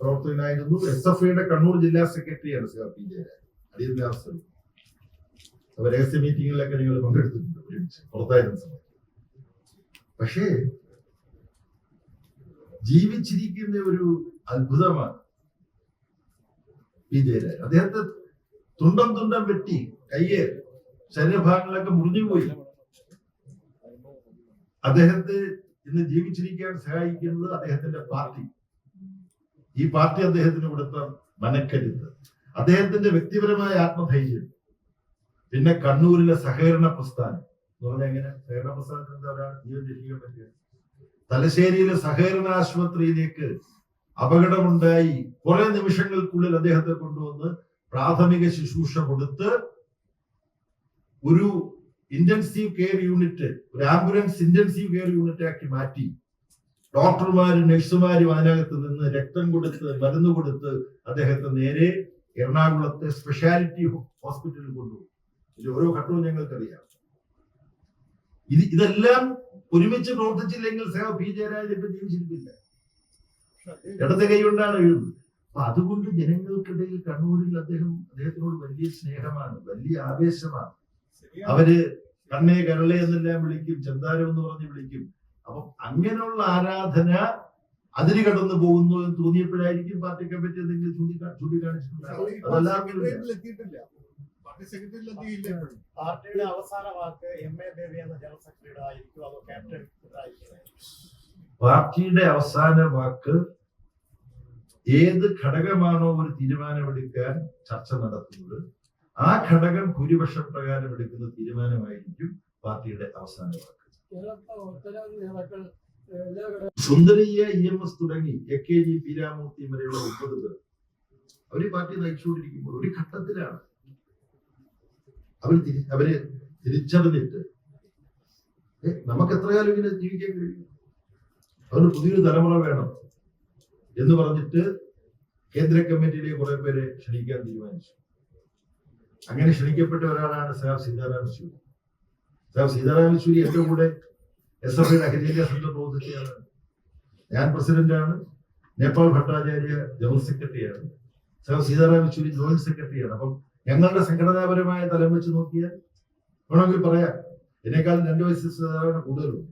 പ്രവർത്തകനായിരുന്നു. SFIയുടെ കണ്ണൂർ ജില്ലാ സെക്രട്ടറിയാണ് പി ജയരാജൻ. അടിയന്തരാവസ്ഥ അപ്പൊ രഹസ്യ മീറ്റിങ്ങിലൊക്കെ നിങ്ങൾ പങ്കെടുത്തിട്ടുണ്ട് ഒരുമിച്ച് പുറത്തായിരുന്ന സമയത്ത്. പക്ഷേ ജീവിച്ചിരിക്കുന്ന ഒരു അത്ഭുതമാണ് പി ജയരാജൻ. അദ്ദേഹത്തെ തുണ്ടം തുണ്ടം വെട്ടി കയ്യെ ശരീരഭാഗങ്ങളൊക്കെ മുറിഞ്ഞുപോയി. അദ്ദേഹത്തെ ഇന്ന് ജീവിച്ചിരിക്കാൻ സഹായിക്കുന്നത് അദ്ദേഹത്തിന്റെ പാർട്ടി. ഈ പാർട്ടി അദ്ദേഹത്തിന് കൊടുത്ത മനക്കരുത്ത്, അദ്ദേഹത്തിന്റെ വ്യക്തിപരമായ ആത്മധൈര്യം, പിന്നെ കണ്ണൂരിലെ സഹകരണ പ്രസ്ഥാനം എന്ന് പറഞ്ഞാൽ എങ്ങനെ സഹകരണ പ്രസ്ഥാനത്തിന് എന്താ ഒരാൾ ജീവൻ രക്ഷിക്കാൻ പറ്റുക? തലശ്ശേരിയിലെ സഹകരണ ആശുപത്രിയിലേക്ക് അപകടമുണ്ടായി കുറെ നിമിഷങ്ങൾക്കുള്ളിൽ അദ്ദേഹത്തെ കൊണ്ടുവന്ന് പ്രാഥമിക ശുശ്രൂഷ കൊടുത്ത് ഒരു ഇന്റൻസീവ് കെയർ യൂണിറ്റ്, ഒരു ആംബുലൻസ് ഇന്റൻസീവ് കെയർ യൂണിറ്റ് ആക്കി മാറ്റി ഡോക്ടർമാരും നഴ്സുമാരും അതിനകത്ത് നിന്ന് രക്തം കൊടുത്ത് മരുന്ന് കൊടുത്ത് അദ്ദേഹത്തെ നേരെ എറണാകുളത്തെ സ്പെഷ്യാലിറ്റി ഹോസ്പിറ്റലിൽ കൊണ്ടുപോകും. ഇത് ഓരോ ഘട്ടവും ഞങ്ങൾക്കറിയാം. ഇതെല്ലാം ഒരുമിച്ച് പ്രവർത്തിച്ചില്ലെങ്കിൽ പി ജയരാജൻ ഇപ്പൊ ജീവിച്ചിരിക്കില്ല. ഇടത്തെ കൈ കൊണ്ടാണ് എഴുതുന്നത്. അപ്പൊ അതുകൊണ്ട് ജനങ്ങൾക്കിടയിൽ കണ്ണൂരിൽ അദ്ദേഹത്തിനോട് വലിയ സ്നേഹമാണ്, വലിയ ആവേശമാണ്. അവര് കണ്ണേ കരളെ എന്നെല്ലാം വിളിക്കും, ചെന്താരം എന്ന് പറഞ്ഞ് വിളിക്കും. അപ്പൊ അങ്ങനെയുള്ള ആരാധന അതിന് കടന്നു പോകുന്നു എന്ന് തോന്നിയപ്പോഴായിരിക്കും പാർട്ടി കമ്മിറ്റി എന്തെങ്കിലും ചൂണ്ടിക്കാണിച്ചിട്ടുണ്ടാകും. പാർട്ടിയുടെ അവസാന വാക്ക് MA ബേബി എന്ന ജനറൽ സെക്രട്ടറിയുടെ ആയിരിക്കും, അതോ ക്യാപ്റ്റൻ? പാർട്ടിയുടെ അവസാന വാക്ക് ഏത് ഘടകമാണോ ഒരു തീരുമാനമെടുക്കാൻ ചർച്ച നടത്തുന്നത്, ആ ഘടകം ഭൂരിപക്ഷ പ്രകാരം എടുക്കുന്ന തീരുമാനമായിരിക്കും പാർട്ടിയുടെ അവസാന വാക്ക്. സുന്ദരീയ EMS തുടങ്ങി AKG പീരാമൂർത്തി വരെയുള്ള 9 പേർ അവര് പാർട്ടി നയിച്ചുകൊണ്ടിരിക്കുമ്പോൾ ഒരു ഘട്ടത്തിലാണ് അവര് തിരിച്ചറിഞ്ഞിട്ട് നമുക്ക് എത്രകാലം ഇങ്ങനെ ജീവിക്കാൻ കഴിയും, അവന് പുതിയൊരു തലമുറ വേണം എന്ന് പറഞ്ഞിട്ട് കേന്ദ്ര കമ്മിറ്റിയിലെ കുറെ പേരെ ക്ഷണിക്കാൻ തീരുമാനിച്ചു. അങ്ങനെ ക്ഷണിക്കപ്പെട്ട ഒരാളാണ് സീതാറാം യെച്ചൂരി. സീതാറാം യെച്ചൂരി എന്റെ കൂടെ SFIയുടെ അഖിലേന്ത്യാ സെന്റർ പ്രവർത്തിച്ചയാണ്. ഞാൻ പ്രസിഡന്റാണ്, നേപ്പാൾ ഭട്ടാചാര്യ ജനറൽ സെക്രട്ടറിയാണ്, സീതാറാം യെച്ചൂരി ജോയിന്റ് സെക്രട്ടറിയാണ്. അപ്പം ഞങ്ങളുടെ സംഘടനാപരമായ തലം വെച്ച് നോക്കിയാൽ വേണമെങ്കിൽ പറയാം എന്നെക്കാളും 2 വയസ്സ് സീതാറാമിന് കൂടുതലുണ്ട്.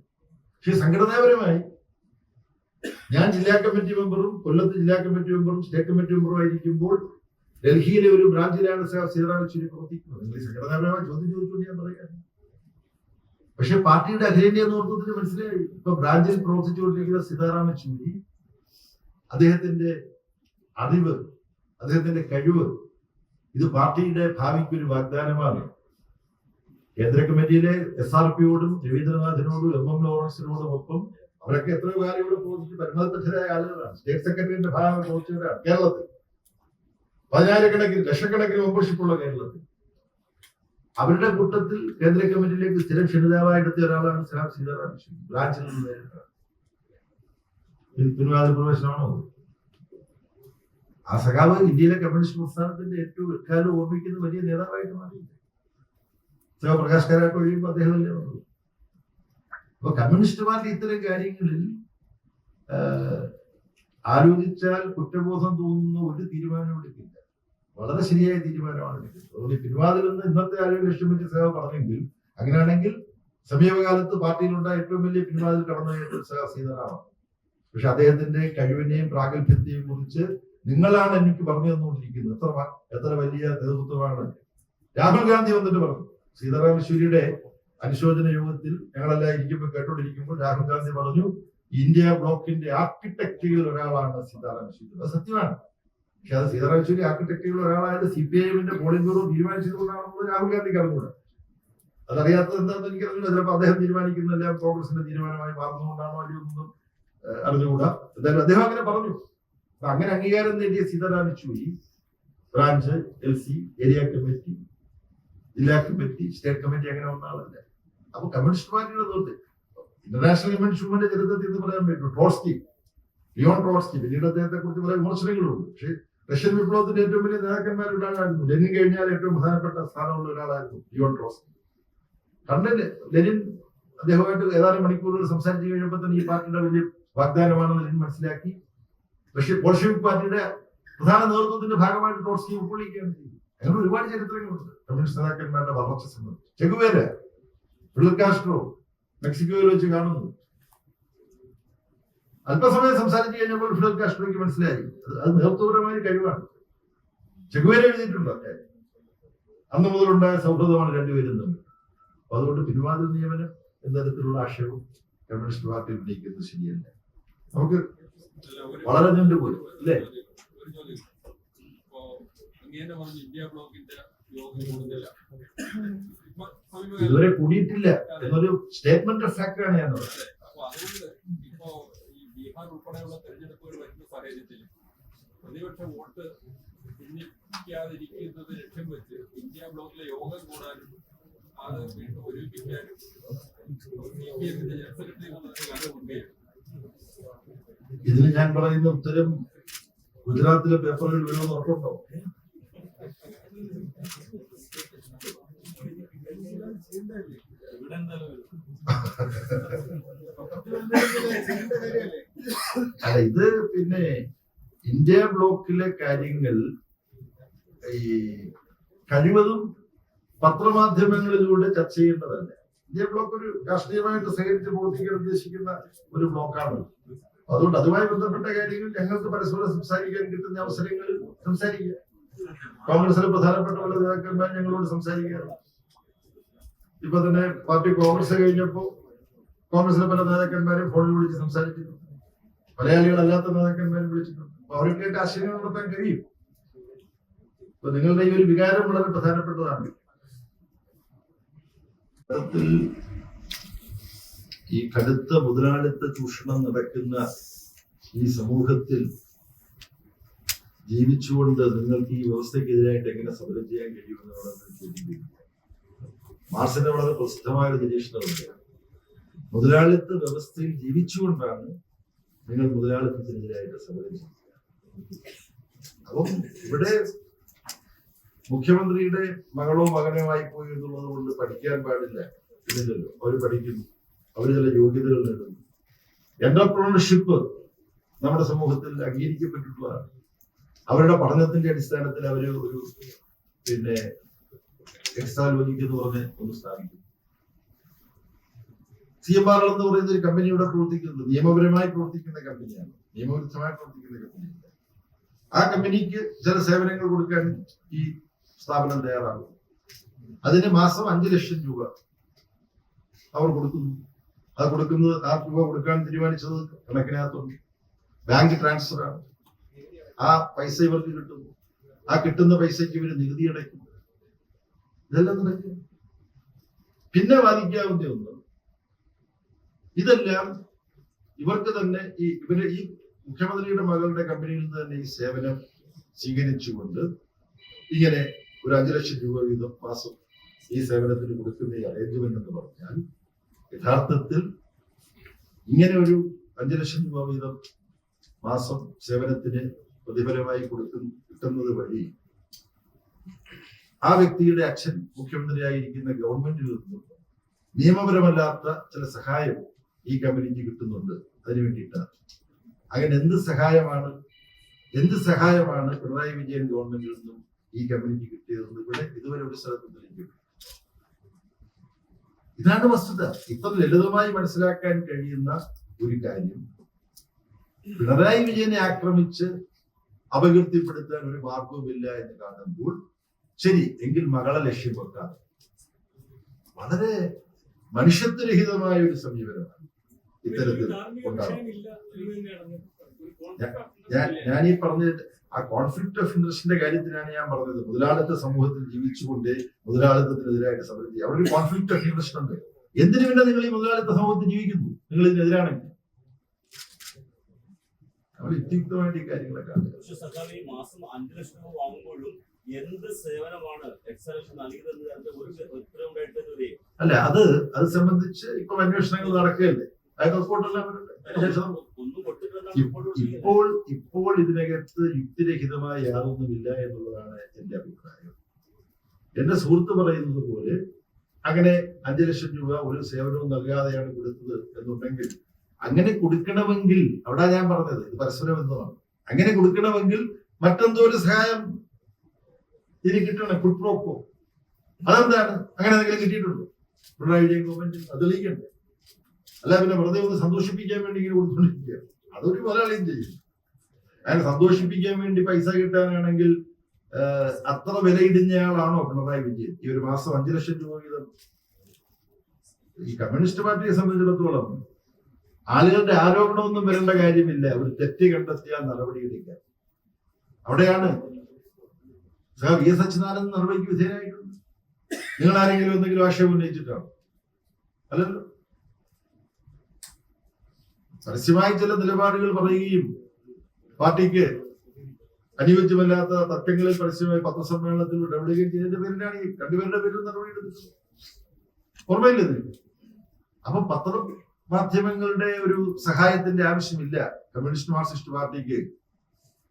പക്ഷെ സംഘടനാപരമായി ഞാൻ ജില്ലാ കമ്മിറ്റി മെമ്പറും കൊല്ലത്ത് ജില്ലാ കമ്മിറ്റി മെമ്പറും സ്റ്റേറ്റ് കമ്മിറ്റി മെമ്പറും ആയിരിക്കുമ്പോൾ ഡൽഹിയിലെ ഒരു ബ്രാഞ്ചിലാണ് സീതാറാം യെച്ചൂരി പ്രവർത്തിക്കുന്നത്. നിങ്ങൾ സംഘടനാപരമായി ചോദ്യം ചോദിച്ചുകൊണ്ട് ഞാൻ പറയാം. പക്ഷെ പാർട്ടിയുടെ അഖിലേന്ത്യാ നേതൃത്വത്തിന് മനസ്സിലായി ഇപ്പൊ ബ്രാഞ്ചിൽ പ്രവർത്തിച്ചുകൊണ്ടിരിക്കുന്ന സീതാറാം യെച്ചൂരി അദ്ദേഹത്തിന്റെ അറിവ്, അദ്ദേഹത്തിന്റെ കഴിവ്, ഇത് പാർട്ടിയുടെ ഭാവിക്ക് ഒരു വാഗ്ദാനമാണ്. കേന്ദ്ര കമ്മിറ്റിയിലെ SRPയോടും രവീന്ദ്രനാഥിനോടും MM ലോറൻസിനോടും ഒപ്പം അവരൊക്കെ എത്രയോ കാലം ഇവിടെ പ്രവർത്തിച്ച് പരിണതപക്ഷരായ ആളുകളാണ്. സ്റ്റേറ്റ് സെക്രട്ടറിയുടെ ഭാഗം പ്രവർത്തിച്ചവരാണ് കേരളത്തിൽ. 10,000 ലക്ഷക്കണക്കിന് മെമ്പർഷിപ്പുള്ള കേരളത്തിൽ. അവരുടെ കൂട്ടത്തിൽ കേന്ദ്ര കമ്മിറ്റിയിലേക്ക് സ്ഥിരം ക്ഷണിതാവായി എടുത്തിയ ഒരാളാണ് സീതാറാം യെച്ചൂരി. ബ്രാഞ്ചിൽ നിന്ന് നേരിട്ടാണ്. പിൻവാതിൽ പ്രവേശനമാണോ? ആ സഖാവ് ഇന്ത്യയിലെ കമ്മ്യൂണിസ്റ്റ് പ്രസ്ഥാനത്തിന്റെ ഏറ്റവും എക്കാലം ഓർമ്മിക്കുന്ന വലിയ നേതാവായിട്ട് മാറി. പ്രകാശ് കാരാട്ട് ഒഴിയുമ്പോൾ അദ്ദേഹം അല്ലേ വന്നത്. അപ്പൊ കമ്മ്യൂണിസ്റ്റ് പാർട്ടി ഇത്തരം കാര്യങ്ങളിൽ ആലോചിച്ചാൽ കുറ്റബോധം തോന്നുന്ന ഒരു തീരുമാനം എടുക്കില്ല. വളരെ ശരിയായ തീരുമാനമാണ് എടുക്കുന്നത്. അതുകൊണ്ട് പിൻവാതിൽ നിന്ന് ഇന്നത്തെ ആളുകൾ ലക്ഷ്യം വെച്ച് സേവ പറഞ്ഞെങ്കിൽ, അങ്ങനെയാണെങ്കിൽ സമീപകാലത്ത് പാർട്ടിയിലുണ്ടായ ഏറ്റവും വലിയ പിൻവാതിൽ കടന്നു സീതാറാമാണ്. പക്ഷെ അദ്ദേഹത്തിന്റെ കഴിവിനെയും പ്രാഗൽഭ്യത്തെയും കുറിച്ച് നിങ്ങളാണ് എനിക്ക് പറഞ്ഞു തന്നുകൊണ്ടിരിക്കുന്നത്. എത്ര വലിയ നേതൃത്വമാണ്. രാഹുൽ ഗാന്ധി വന്നിട്ട് പറഞ്ഞു, സീതാറാം യെച്ചൂരിയുടെ അനുശോചന യോഗത്തിൽ ഞങ്ങളെല്ലാം ഇരിക്കുമ്പോൾ കേട്ടോണ്ടിരിക്കുമ്പോൾ രാഹുൽ ഗാന്ധി പറഞ്ഞു, ഇന്ത്യ ബ്ലോക്കിന്റെ ആർക്കിടെക്റ്റുകളിൽ ഒരാളാണ് സീതാറാം യെച്ചൂരി. അത് സത്യമാണ്. പക്ഷെ അത് സീതാറാം യെച്ചൂരി ആർക്കിടെക്റ്റുകളിൽ ഒരാളായത് CPIM-ന്റെ പോളിംഗ് ബ്യൂറോ തീരുമാനിച്ചതുകൊണ്ടാണെന്ന് രാഹുൽ ഗാന്ധിക്ക് അറിഞ്ഞുകൂടാ. അതറിയാത്തത് എന്താണെന്ന് എനിക്കറിയില്ല. ചിലപ്പോൾ അദ്ദേഹം തീരുമാനിക്കുന്നെല്ലാം കോൺഗ്രസിന്റെ തീരുമാനമായി മാറുന്നതുകൊണ്ടാണോ അല്ലയൊന്നും അറിഞ്ഞുകൂടാ. എന്തായാലും അദ്ദേഹം അങ്ങനെ പറഞ്ഞു. അപ്പൊ അങ്ങനെ അംഗീകാരം നേടിയ Sitaram Yechury branch, LC, area committee, ജില്ലാ കമ്മിറ്റി, സ്റ്റേറ്റ് കമ്മിറ്റി അങ്ങനെ വന്ന ആളല്ല. അപ്പൊ കമ്മ്യൂണിസ്റ്റ് പാർട്ടിയുടെ നേതൃത്വത്തിൽ ഇന്റർനാഷണൽ കമ്മ്യൂണിസ്റ്റ് മൂവ്മെന്റ് ചരിത്രത്തിൽ എന്ന് പറയാൻ പറ്റും. ട്രോട്സ്കി, ലിയോൺ ട്രോട്സ്കി, പിന്നീട് അദ്ദേഹത്തെ കുറിച്ച് പല വിമർശനങ്ങളുണ്ട്. പക്ഷേ റഷ്യൻ വിപ്ലവത്തിന്റെ ഏറ്റവും വലിയ നേതാക്കന്മാരിൽ ഒരാളായിരുന്നു. ലെനിൻ കഴിഞ്ഞാൽ ഏറ്റവും പ്രധാനപ്പെട്ട സ്ഥാനമുള്ള ഒരാളായിരുന്നു ലിയോൺ ട്രോട്സ്കി. കണ്ടന്റ് ലെനിൻ അദ്ദേഹമായിട്ട് ഏതാനും മണിക്കൂറുകൾ സംസാരിച്ചു കഴിഞ്ഞപ്പോൾ തന്നെ ഈ പാർട്ടിയുടെ വലിയ വാഗ്ദാനമാണെന്ന് ലെനിൻ മനസ്സിലാക്കി. പക്ഷേ ബോൾഷെവിക് പാർട്ടിയുടെ പ്രധാന നേതൃത്വത്തിന്റെ ഭാഗമായിട്ട് ട്രോട്സ്കി ഉൾക്കൊള്ളിക്കുകയാണ് ചെയ്തത്. അങ്ങനെ ഒരുപാട് ചരിത്രങ്ങളുണ്ട് കമ്മ്യൂണിസ്റ്റ് നേതാക്കന്മാരുടെ വളർച്ച സംബന്ധിച്ച്. ചെഗുവേര, ഫിഡൽ കാസ്ട്രോ മെക്സിക്കോയിൽ വെച്ച് കാണുന്നു. അല്പസമയം സംസാരിച്ചു കഴിഞ്ഞപ്പോൾ ഫിഡൽ കാസ്ട്രോയ്ക്ക് മനസ്സിലായി അത് നേതൃത്വപരമായ കഴിവാണ്. ചെഗുവേര എഴുതിയിട്ടുണ്ട് അന്ന് മുതലുണ്ടായ സൗഹൃദമാണ് രണ്ടുപേരും തമ്മിൽ. അപ്പൊ അതുകൊണ്ട് പിൻവാതിൽ നിയമനം എന്ന തരത്തിലുള്ള ആശയവും കമ്മ്യൂണിസ്റ്റ് പാർട്ടി ഉന്നയിക്കുന്നത് ശരിയല്ല. നമുക്ക് വളരെ നീണ്ടുപോയി അല്ലേ? ഒരു ചോദ്യം. ഇപ്പോ അങ്ങേനെ പറഞ്ഞു ഇന്ത്യ ബ്ലോക്കിന്റെ യോഗം കൂടുതല ഇതുവരെ കൂടിയിട്ടില്ല എന്നൊരു സ്റ്റേറ്റ്മെന്റ് ഓഫ് ഫാക്ട് ആണ് ഞാൻ പറഞ്ഞത്. അപ്പൊ അതുകൊണ്ട് ഇപ്പോ ഈ ബീഹാർ ഉൾപ്പെടെയുള്ള തെരഞ്ഞെടുപ്പുകൾ വരുന്ന സാഹചര്യത്തിൽ പ്രതിപക്ഷ വോട്ട് ഭിന്നിക്കാതിരിക്കുന്നത് ലക്ഷ്യം വെച്ച് ഇന്ത്യ ബ്ലോക്കിലെ യോഗം കൂടാനും അത് വീണ്ടും ഒരുമിപ്പിക്കാനും CPM-ന്റെ ജനറൽ സെക്രട്ടറി മുൻകൈ. ഇതിന് ഞാൻ പറയുന്ന ഉത്തരം ഗുജറാത്തിലെ പേപ്പറുകൾ വരുമെന്ന് ഉറപ്പുണ്ടോ? അല്ല, ഇത് പിന്നെ ഇന്ത്യ ബ്ലോക്കിലെ കാര്യങ്ങൾ ഈ കഴിവതും പത്രമാധ്യമങ്ങളിലൂടെ ചർച്ച ചെയ്യേണ്ടതല്ല. ഇന്ത്യ ബ്ലോക്ക് ഒരു രാഷ്ട്രീയമായിട്ട് സഹകരിച്ച് പ്രവർത്തിക്കാൻ ഉദ്ദേശിക്കുന്ന ഒരു ബ്ലോക്കാണ്. അതുകൊണ്ട് അതുമായി ബന്ധപ്പെട്ട കാര്യങ്ങൾ ഞങ്ങൾക്ക് പരസ്പരം സംസാരിക്കാൻ കിട്ടുന്ന അവസരങ്ങളിൽ സംസാരിക്കുക. കോൺഗ്രസിലെ പ്രധാനപ്പെട്ട പല നേതാക്കന്മാർ ഞങ്ങളോട് സംസാരിക്കാറുണ്ട്. ഇപ്പൊ തന്നെ പാർട്ടി കോൺഗ്രസ് കഴിഞ്ഞപ്പോ കോൺഗ്രസിലെ പല നേതാക്കന്മാരെ ഫോണിൽ വിളിച്ച് സംസാരിച്ചിട്ടുണ്ട്. മലയാളികളല്ലാത്ത നേതാക്കന്മാരെ വിളിച്ചിട്ടുണ്ട്. അപ്പൊ അവരൊക്കെയായിട്ട് ആശയങ്ങൾ നടത്താൻ കഴിയും. അപ്പൊ നിങ്ങളുടെ ഈ ഒരു വികാരം വളരെ പ്രധാനപ്പെട്ടതാണ്. ഈ കടുത്ത മുതലാളിത്ത ചൂഷണം നടക്കുന്ന ഈ സമൂഹത്തിൽ ജീവിച്ചുകൊണ്ട് നിങ്ങൾക്ക് ഈ വ്യവസ്ഥക്കെതിരായിട്ട് എങ്ങനെ സമരം ചെയ്യാൻ കഴിയുമെന്നാണ് ചോദിക്കുന്നത്. മാർസിന്റെ വളരെ പ്രസിദ്ധമായ ഒരു നിരീക്ഷണമുണ്ട്. മുതലാളിത്ത വ്യവസ്ഥയിൽ ജീവിച്ചുകൊണ്ടാണ് നിങ്ങൾ മുതലാളിത്തത്തിനെതിരായിട്ട് സമരം ചെയ്യുക. അപ്പം ഇവിടെ മുഖ്യമന്ത്രിയുടെ മകളോ മകനോ ആയി പോയി എന്നുള്ളത് കൊണ്ട് പഠിക്കാൻ പാടില്ല എന്നില്ലല്ലോ. അവർ പഠിക്കുന്നു, അവർ ചില യോഗ്യതകൾ നേടുന്നു. എന്റർപ്രണർഷിപ്പ് നമ്മുടെ സമൂഹത്തിൽ അംഗീകരിക്കപ്പെട്ടിട്ടുള്ളതാണ്. അവരുടെ പഠനത്തിന്റെ അടിസ്ഥാനത്തിൽ അവർ ഒരു പിന്നെ എക്സ്ട്രാ ലോജിക് എന്ന് പറഞ്ഞ് ഒന്ന് സ്ഥാപിക്കും. CMRL എന്ന് പറയുന്ന ഒരു കമ്പനി ഇവിടെ പ്രവർത്തിക്കുന്നത് നിയമപരമായി പ്രവർത്തിക്കുന്ന കമ്പനിയാണ്, നിയമവിരുദ്ധമായി പ്രവർത്തിക്കുന്ന കമ്പനിയാണ്. ആ കമ്പനിക്ക് ചില സേവനങ്ങൾ കൊടുക്കാൻ ഈ സ്ഥാപനം തയ്യാറാകും. അതിന് മാസം 5 ലക്ഷം രൂപ അവർ കൊടുക്കുന്നു. അത് കൊടുക്കുന്നത് ആ തുക കൊടുക്കാൻ തീരുമാനിച്ചത് കണക്കിനകത്തുണ്ട്. ബാങ്ക് ട്രാൻസ്ഫർ ആണ്. ആ പൈസ ഇവർക്ക് കിട്ടുന്നു. ആ കിട്ടുന്ന പൈസയ്ക്ക് ഇവർ നികുതി അടയ്ക്കും. ഇതെല്ലാം നടക്കും. പിന്നെ വാദിക്കാവുന്ന ഒന്ന്, ഇതെല്ലാം ഇവർക്ക് തന്നെ ഈ മുഖ്യമന്ത്രിയുടെ മകളുടെ കമ്പനിയിൽ നിന്ന് തന്നെ ഈ സേവനം സ്വീകരിച്ചുകൊണ്ട് ഇങ്ങനെ ഒരു 5 ലക്ഷം രൂപ വീതം മാസം ഈ സേവനത്തിന് കൊടുക്കുന്ന ഈ അറേഞ്ച്മെന്റ് എന്ന് പറഞ്ഞാൽ യഥാർത്ഥത്തിൽ ഇങ്ങനെ ഒരു 5 ലക്ഷം രൂപ വീതം മാസം സേവനത്തിന് പ്രതിഫലമായി കിട്ടുന്നത് വഴി ആ വ്യക്തിയുടെ അച്ഛൻ മുഖ്യമന്ത്രിയായിരിക്കുന്ന ഗവൺമെന്റിൽ നിന്നും നിയമപരമല്ലാത്ത ചില സഹായം ഈ കമ്പനിക്ക് കിട്ടുന്നുണ്ട്. അതിനു വേണ്ടിയിട്ടാണ്. അങ്ങനെ എന്ത് സഹായമാണ് പിണറായി വിജയൻ ഗവൺമെന്റിൽ നിന്നും ഈ കമ്പനിക്ക് കിട്ടിയതെന്ന് ഇവിടെ ഇതുവരെ ഒരു സ്ഥലത്തും തെളിയിക്കും. ഇതാണ് വസ്തുത. ഇത്ര ലളിതമായി മനസ്സിലാക്കാൻ കഴിയുന്ന ഒരു കാര്യം പിണറായി വിജയനെ ആക്രമിച്ച് അപകീർത്തിപ്പെടുത്താൻ ഒരു മാർഗവുമില്ല എന്ന് കാണുമ്പോൾ ശരി എങ്കിൽ മകളെ ലക്ഷ്യം വെക്കാതെ വളരെ മനുഷ്യത്വരഹിതമായ ഒരു സമീപനമാണ് ഇത്തരത്തിൽ ഉണ്ടാകുന്നത്. ഞാൻ ഈ പറഞ്ഞത് ആ കോൺഫ്ലിക്ട് ഓഫ് ഇൻട്രസ്റ്റിന്റെ കാര്യത്തിനാണ് ഞാൻ പറഞ്ഞത്. മുതലാളിത്ത സമൂഹത്തിൽ ജീവിച്ചുകൊണ്ട് മുതലാളിത്തത്തിനെതിരായിട്ട് സമരം ചെയ്യുക. അവിടെ ഒരു കോൺഫ്ലിക്ട് ഓഫ് ഇൻട്രസ്റ്റ് ഉണ്ട്. എന്തിനു പിന്നെ നിങ്ങൾ ഈ മുതലാളിത്ത സമൂഹത്തിൽ ജീവിക്കുന്നു? നിങ്ങൾ ഇതിനെതിരാണെങ്കിൽ നമ്മൾ യുക്തിയുക്തമായിട്ട് ഈ കാര്യങ്ങളെ കാണുക. പക്ഷെ സർക്കാർ ഈ മാസം 5 ലക്ഷം രൂപ വാങ്ങുമ്പോഴും എന്ത് സേവനമാണ് എക്സലൻസ് നൽകിയതെന്ന് ഒരു ഉത്തരവുണ്ടായിട്ട് ഇതുവരെ അല്ല അത് സംബന്ധിച്ച് ഇപ്പൊ അന്വേഷണങ്ങൾ നടക്കുകയല്ലേ. അതിന് റിപ്പോർട്ടെല്ലാം ഒന്നും കൊടുത്തിട്ടില്ലെന്നാണ് ഇപ്പോൾ ഇതിനകത്ത് യുക്തിരഹിതമായ യാതൊന്നുമില്ല എന്നുള്ളതാണ് എന്റെ അഭിപ്രായം. എന്റെ സുഹൃത്ത് പറയുന്നത് പോലെ അങ്ങനെ 5 ലക്ഷം രൂപ ഒരു സേവനവും നൽകാതെയാണ് കൊടുത്തത് എന്നുണ്ടെങ്കിൽ, അങ്ങനെ കൊടുക്കണമെങ്കിൽ, അവിടെ ഞാൻ പറഞ്ഞത് ഇത് പരസ്പര ബന്ധമാണ്, അങ്ങനെ കൊടുക്കണമെങ്കിൽ മറ്റെന്തോ ഒരു സഹായം ഇനി കിട്ടണം, കുട്ട്രോക്കോ. അതെന്താണ്? അങ്ങനെ എന്തെങ്കിലും കിട്ടിയിട്ടുണ്ടോ പിണറായി വിജയൻ ഗവൺമെന്റ്? അത് തെളിയിക്കണ്ടേ? അല്ല പിന്നെ വെറുതെ ഒന്ന് സന്തോഷിപ്പിക്കാൻ വേണ്ടി ഇങ്ങനെ കൊടുത്തുകൊണ്ടിരിക്കുക. അതൊരു മുതലാളിയും ചെയ്യും. അങ്ങനെ സന്തോഷിപ്പിക്കാൻ വേണ്ടി പൈസ കിട്ടാനാണെങ്കിൽ അത്ര വിലയിടിഞ്ഞയാളാണോ പിണറായി വിജയൻ? ഈ ഒരു മാസം 5 ലക്ഷം രൂപ വീതം ഈ കമ്മ്യൂണിസ്റ്റ് പാർട്ടിയെ സംബന്ധിച്ചിടത്തോളം ആളുകളുടെ ആരോപണമൊന്നും വരേണ്ട കാര്യമില്ല. അവർ തെറ്റ് കണ്ടെത്തിയാൽ നടപടിയെടുക്കാൻ. അവിടെയാണ് വി എസ് അച്യുതാനന്ദൻ നടപടിക്ക് വിധേയനായിട്ടുണ്ട്. നിങ്ങൾ ആരെങ്കിലും എന്തെങ്കിലും ആശയം ഉന്നയിച്ചിട്ടാണോ? അല്ലല്ലോ. പരസ്യമായി ചില നിലപാടുകൾ പറയുകയും പാർട്ടിക്ക് അനുയോജ്യമല്ലാത്ത തത്വങ്ങളിൽ പരസ്യമായി പത്രസമ്മേളനത്തിൽ ഇടപെടുകയും ചെയ്തതിന്റെ പേരിലാണ് ഈ രണ്ടുപേരുടെ പേരിൽ നടപടി എടുത്തത്. ഓർമ്മയില്ലേ നിങ്ങൾക്ക്? അപ്പൊ പത്രമാധ്യമങ്ങളുടെ ഒരു സഹായത്തിന്റെ ആവശ്യമില്ല കമ്മ്യൂണിസ്റ്റ് മാർക്സിസ്റ്റ് പാർട്ടിക്ക്.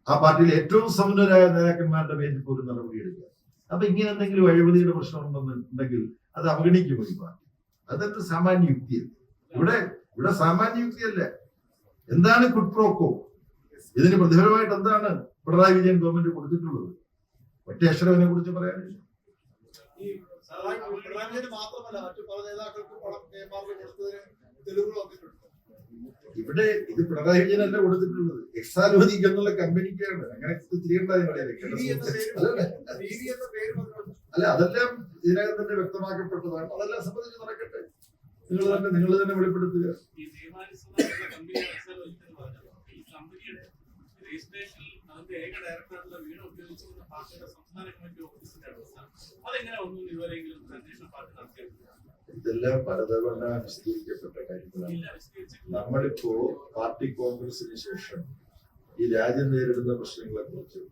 ആ പാർട്ടിയിലെ ഏറ്റവും സമ്പന്നരായ നേതാക്കന്മാരുടെ പേരിൽ പോലും നടപടിയെടുക്കുക. അപ്പൊ ഇങ്ങനെ എന്തെങ്കിലും അഴിമതിയുടെ പ്രശ്നമുണ്ടെന്നുണ്ടെങ്കിൽ അത് അവഗണിക്കും ഈ പാർട്ടി. അതൊരു സാമാന്യ യുക്തിയല്ല. ഇവിടെ സാമാന്യ യുക്തിയല്ല. എന്താണ് കുട്ട്രോക്കോ? ഇതിന് പ്രതിഫലമായിട്ട് എന്താണ് പിണറായി വിജയൻ ഗവൺമെന്റ് കൊടുത്തിട്ടുള്ളത്? ഒറ്റ അക്ഷരവിനെ കുറിച്ച് പറയാനില്ല. മാത്രമല്ല മറ്റു പല നേതാക്കൾക്കും പണം കൈമാറി കൊടുത്തതിന് തെളിവുകൾ വന്നിട്ടുണ്ട്. ഇവിടെ ഇത് പിണറായി വിജയനല്ല കൊടുത്തിട്ടുള്ളത്, എക്സാലോജിക് എന്നുള്ള കമ്പനിക്കാണ്. അങ്ങനെ ചെയ്യേണ്ട അല്ല, അതെല്ലാം ഇതിനകം തന്നെ വ്യക്തമാക്കപ്പെട്ടതാണ്. അതെല്ലാം സംബന്ധിച്ച് നടക്കട്ടെ. നിങ്ങൾ തന്നെ വെളിപ്പെടുത്തുക. ഇതെല്ലാം പലതവണ വിശദീകരിക്കപ്പെട്ട കാര്യങ്ങളാണ്. നമ്മളിപ്പോ പാർട്ടി കോൺഗ്രസിന് ശേഷം ഈ രാജ്യം നേരിടുന്ന പ്രശ്നങ്ങളെ കുറിച്ചും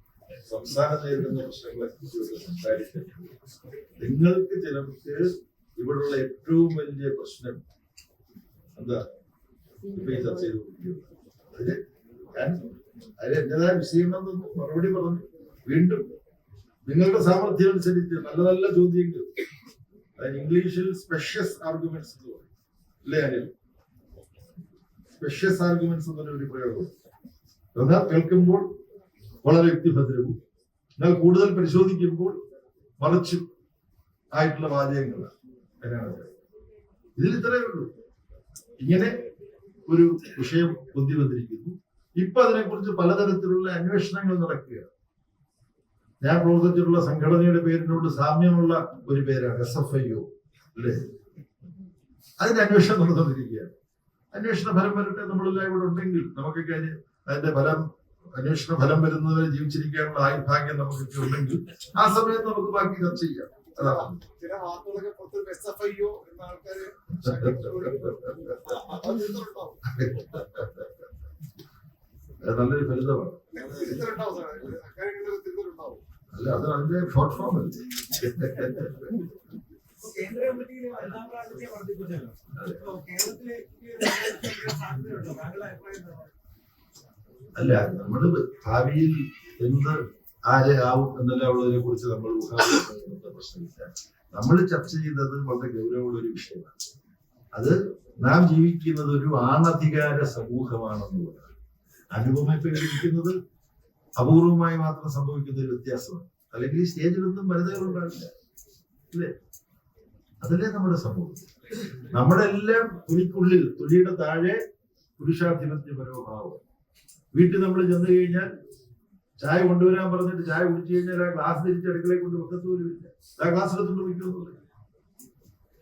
സംസ്ഥാനം നേരിടുന്ന പ്രശ്നങ്ങളെ കുറിച്ചും സംസാരിക്കുന്നത് നിങ്ങൾക്ക് ചിലർക്ക് ഇവിടുള്ള ഏറ്റവും വലിയ പ്രശ്നം എന്താ ഇപ്പൊ ഈ ചർച്ച ചെയ്തുകൊണ്ടിരിക്കുന്നത്. അതിൽ എന്റേതായ വിശദീകരണം മറുപടി പറഞ്ഞു. വീണ്ടും നിങ്ങളുടെ സാമർഥ്യം അനുസരിച്ച് നല്ല നല്ല ചോദ്യങ്ങൾ, അതായത് ഇംഗ്ലീഷിൽ സ്പെഷ്യസ് ആർഗ്യുമെന്റ്സ് എന്ന് പറയും അല്ലേ? അതിൽ സ്പെഷ്യസ് ആർഗ്യുമെന്റ്സ് എന്നൊരു പ്രയോഗം എന്നാൽ കേൾക്കുമ്പോൾ വളരെ യുക്തിഭദ്രവും എന്നാൽ കൂടുതൽ പരിശോധിക്കുമ്പോൾ മറിച്ചും ആയിട്ടുള്ള വാചകങ്ങളാണ്. ഇതിൽ ഇത്രയേ ഉള്ളൂ. ഇങ്ങനെ ഒരു വിഷയം ബുദ്ധി വന്നിരിക്കുന്നു. ഇപ്പൊ അതിനെക്കുറിച്ച് പലതരത്തിലുള്ള അന്വേഷണങ്ങൾ നടക്കുക. ഞാൻ പ്രവർത്തിച്ചിട്ടുള്ള സംഘടനയുടെ പേരിനോട് സാമ്യമുള്ള ഒരു പേരാണ് SFIO അല്ലേ? അതിന്റെ അന്വേഷണം നടന്നുകൊണ്ടിരിക്കുകയാണ്. അന്വേഷണ ഫലം വരട്ടെ. നമ്മളെല്ലാം ഇവിടെ ഉണ്ടെങ്കിൽ നമുക്കൊക്കെ അതിന്റെ അന്വേഷണ ഫലം വരുന്നവരെ ജീവിച്ചിരിക്കാനുള്ള ആയുഭാഗ്യം നമുക്കൊക്കെ ഉണ്ടെങ്കിൽ ആ സമയത്ത് നമുക്ക് ബാക്കി ചർച്ച ചെയ്യാം. അതാണ് ചില വാർത്തകളൊക്കെ പുറത്ത് SFIO എന്ന ആൾക്കാര് നല്ലൊരു ഫലിതമാണ്. അല്ല, അത് അതിന്റെ ഷോർട്ട് ഫോം അല്ലേ? കേന്ദ്ര കമ്മിറ്റിയിൽ 5-ാം പ്രാതിനിധ്യം വർദ്ധിപ്പിച്ചല്ലോ. അല്ല, നമ്മള് ഭാവിയിൽ എന്ത് ആരെ ആവും എന്നെല്ലാം ഉള്ളതിനെ കുറിച്ച് നമ്മൾ പ്രശ്നമില്ല. നമ്മൾ ചർച്ച ചെയ്തത് വളരെ ഗൗരവമുള്ള ഒരു വിഷയമാണ്. അത് നാം ജീവിക്കുന്നത് ഒരു ആണധികാര സമൂഹമാണെന്നുള്ളതാണ്. അനുപമ ഇപ്പൊ ഇരിക്കുന്നത് അപൂർവമായി മാത്രം സംഭവിക്കുന്ന ഒരു വ്യത്യാസമാണ്. അല്ലെങ്കിൽ ഈ സ്റ്റേജിലൊന്നും വനിതകളുണ്ടാവില്ല അല്ലേ? അതല്ലേ നമ്മുടെ സമൂഹം. നമ്മുടെ എല്ലാം തുണിക്കുള്ളിൽ, തുണിയുടെ താഴെ പുരുഷാധിപത്യ മനോഭാവം. വീട്ടിൽ നമ്മൾ ചെന്ന് കഴിഞ്ഞാൽ ചായ കൊണ്ടുവരാൻ പറഞ്ഞിട്ട് ചായ കുടിച്ചു കഴിഞ്ഞാൽ ആ ഗ്ലാസ് തിരിച്ച് അടുക്കളയിൽ കൊണ്ട് വെക്കത്ത് പോലുമില്ല. ആ ഗ്ലാസ് എടുത്തുകൊണ്ട് വയ്ക്കുമെന്ന്.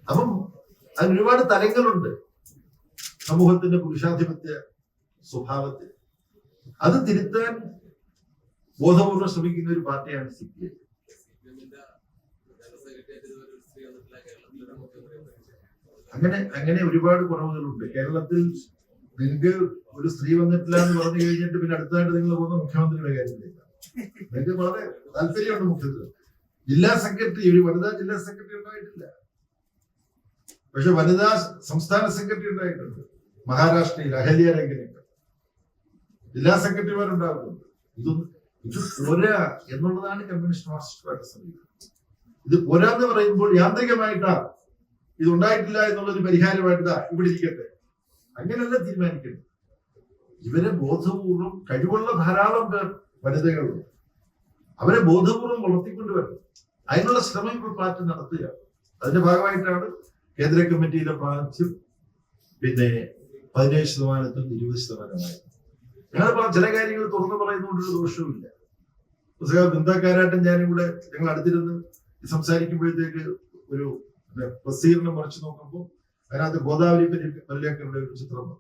അപ്പം അതിന് ഒരുപാട് തലങ്ങളുണ്ട് സമൂഹത്തിന്റെ പുരുഷാധിപത്യ സ്വഭാവത്തിൽ. അത് തിരുത്താൻ ബോധപൂർവ്വം ശ്രമിക്കുന്ന ഒരു പാർട്ടിയാണ് CPI. അങ്ങനെ ഒരുപാട് കുറവുകളുണ്ട് കേരളത്തിൽ. നിങ്ങൾക്ക് ഒരു സ്ത്രീ വന്നിട്ടില്ല എന്ന് പറഞ്ഞു കഴിഞ്ഞിട്ട് പിന്നെ അടുത്തതായിട്ട് നിങ്ങൾ പോകുന്ന മുഖ്യമന്ത്രിയുടെ കാര്യത്തിലേക്കാണ്. നിങ്ങൾക്ക് വളരെ താല്പര്യമുണ്ട് മുഖ്യമന്ത്രി. ജില്ലാ സെക്രട്ടറി, ഒരു വനിതാ ജില്ലാ സെക്രട്ടറി ഉണ്ടായിട്ടില്ല. പക്ഷെ വനിതാ സംസ്ഥാന സെക്രട്ടറി ഉണ്ടായിട്ടുണ്ട്. മഹാരാഷ്ട്രയിൽ അഹല്യ രംഗനൊക്കെ ജില്ലാ സെക്രട്ടറിമാരുണ്ടാകുന്നുണ്ട്. ഇത് പോരാ എന്നുള്ളതാണ് കമ്മ്യൂണിസ്റ്റ് മാർക്സിസ്റ്റ് പാർട്ടി സമീപനം. ഇത് പോരാന്ന് പറയുമ്പോൾ യാന്ത്രികമായിട്ടാ ഇതുണ്ടായിട്ടില്ല എന്നുള്ളൊരു പരിഹാരമായിട്ടാ ഇവിടെ ഇരിക്കട്ടെ, അങ്ങനെയല്ല തീരുമാനിക്കുന്നത്. ഇവരെ ബോധപൂർവം കഴിവുള്ള ധാരാളം പേർ വനിതകളുണ്ട്. അവരെ ബോധപൂർവം വളർത്തിക്കൊണ്ടുവരണം. അതിനുള്ള ശ്രമം ഇപ്പോൾ പാർട്ടി നടത്തുക. അതിന്റെ ഭാഗമായിട്ടാണ് കേന്ദ്ര കമ്മിറ്റിയിലെ പ്രാതിനിധ്യം പിന്നെ 17% 20%. ഞങ്ങൾ ചില കാര്യങ്ങൾ തുറന്നു പറയുന്നതുകൊണ്ടൊരു ദോഷവുമില്ല. ബൃന്ദാക്കാരായിട്ടും ഞാനും കൂടെ ഞങ്ങൾ അടുത്തിരുന്ന് സംസാരിക്കുമ്പോഴത്തേക്ക് ഒരു പ്രസിദ്ധീകരണം മറിച്ച് നോക്കുമ്പോൾ അതിനകത്ത് ഗോദാവരി പല്ലേക്കറുടെ ഒരു ചിത്രം വന്നു.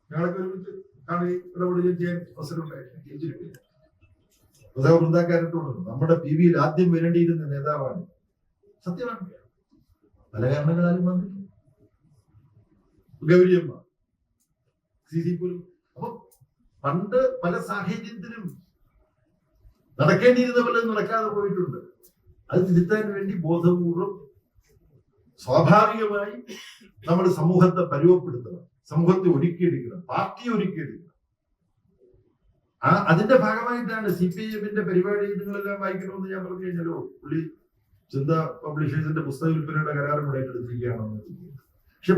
ഞങ്ങളൊക്കെ ഒരുമിച്ച് കാണുകയും ഇടപെടുകയും ചെയ്യാൻ അവസരം ഉണ്ടായിട്ടില്ല. ബൃന്ദാക്കാരത്തോട് നമ്മുടെ PV ആദ്യം വരേണ്ടിയിരുന്ന നേതാവാണ്. സത്യമാണ്, പല കാരണങ്ങളാലും വന്നില്ല. ഗൗരിയമ്മ CC പോലും. അപ്പൊ പണ്ട് പല സാഹചര്യത്തിലും നടക്കേണ്ടിയിരുന്ന പോലെ നടക്കാതെ പോയിട്ടുണ്ട്. അത് തിരുത്താൻ വേണ്ടി ബോധപൂർവം സ്വാഭാവികമായി നമ്മൾ സമൂഹത്തെ പരുവപ്പെടുത്തണം, സമൂഹത്തെ ഒരുക്കിയെടുക്കണം, പാർട്ടിയെ ഒരുക്കിയെടുക്കണം. അതിന്റെ ഭാഗമായിട്ടാണ് CPIM പരിപാടി. നിങ്ങളെല്ലാം വായിക്കണമെന്ന് ഞാൻ പറഞ്ഞു കഴിഞ്ഞാലോ, പുള്ളി ചിന്ത പബ്ലിഷേഴ്സിന്റെ പുസ്തക വിൽപ്പനയുടെ കരാറും കൂടെ ഏറ്റെടുത്തിരിക്കുകയാണെന്ന്. പക്ഷെ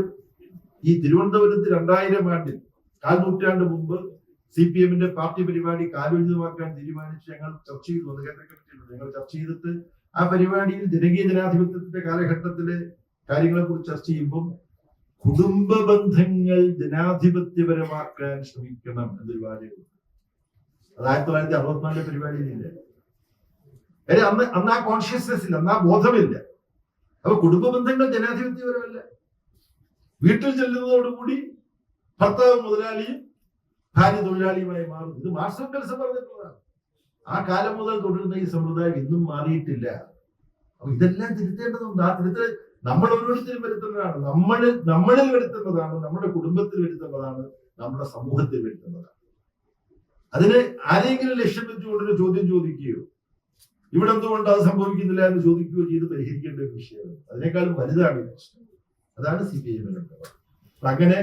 ഈ തിരുവനന്തപുരത്ത് 2000 ആണ്ടിൽ 4 നൂറ്റാണ്ട് മുമ്പ് CPIM പാർട്ടി പരിപാടി കാലോചിതമാക്കാൻ തീരുമാനിച്ച് ഞങ്ങൾ ചർച്ച ചെയ്തു. അത് കേന്ദ്ര കമ്മിറ്റിയിലുണ്ട്. ഞങ്ങൾ ചർച്ച ചെയ്തിട്ട് ആ പരിപാടിയിൽ ജനകീയ ജനാധിപത്യത്തിന്റെ കാലഘട്ടത്തിലെ കാര്യങ്ങളെ കുറിച്ച് ചർച്ച ചെയ്യുമ്പോൾ കുടുംബ ബന്ധങ്ങൾ ജനാധിപത്യപരമാക്കാൻ ശ്രമിക്കണം എന്നൊരു വാചകം. അത് 1964 പരിപാടിയിലില്ല. അന്ന് ആ കോൺഷ്യസ്നെസ് ഇല്ല, അന്ന് ആ ബോധമില്ല. അപ്പൊ കുടുംബ ബന്ധങ്ങൾ ജനാധിപത്യപരമല്ല. വീട്ടിൽ ചെല്ലുന്നതോടുകൂടി ഭർത്താവ് മുതലാളിയും ഭാര്യ തൊഴിലാളിയുമായി മാറുന്നു. ഇത് മാർക്സ് കൽസം പറഞ്ഞിട്ടുള്ളതാണ്. ആ കാലം മുതൽ തുടരുന്ന ഈ സമ്പ്രദായം ഇന്നും മാറിയിട്ടില്ല. അപ്പൊ ഇതെല്ലാം തിരുത്തേണ്ടതുണ്ട്. ആ തിരുത്തൽ നമ്മൾ ഓരോരുത്തരും വരുത്തേണ്ടതാണ്. നമ്മളിൽ വരുത്തേണ്ടതാണ്, നമ്മുടെ കുടുംബത്തിൽ വരുത്തേണ്ടതാണ്, നമ്മുടെ സമൂഹത്തിൽ വരുത്തേണ്ടതാണ്. അതിന് ആരെങ്കിലും ലക്ഷ്യം വെച്ചുകൊണ്ടൊരു ചോദ്യം ചോദിക്കുകയോ ഇവിടെ എന്തുകൊണ്ട് അത് സംഭവിക്കുന്നില്ല എന്ന് ചോദിക്കുകയോ ചെയ്ത് പരിഹരിക്കേണ്ട ഒരു വിഷയമാണ്. അതിനേക്കാളും വലുതാണ് ഈ പ്രശ്നം. അതാണ് CPIM. അങ്ങനെ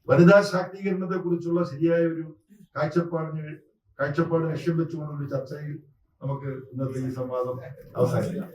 വനിതാ ശാക്തീകരണത്തെ കുറിച്ചുള്ള ശരിയായ ഒരു കാഴ്ചപ്പാട് ലക്ഷ്യം വെച്ചുകൊണ്ടുള്ള ചർച്ചയിൽ നമുക്ക് ഇന്നത്തെ ഈ സംവാദം അവസാനിക്കാം.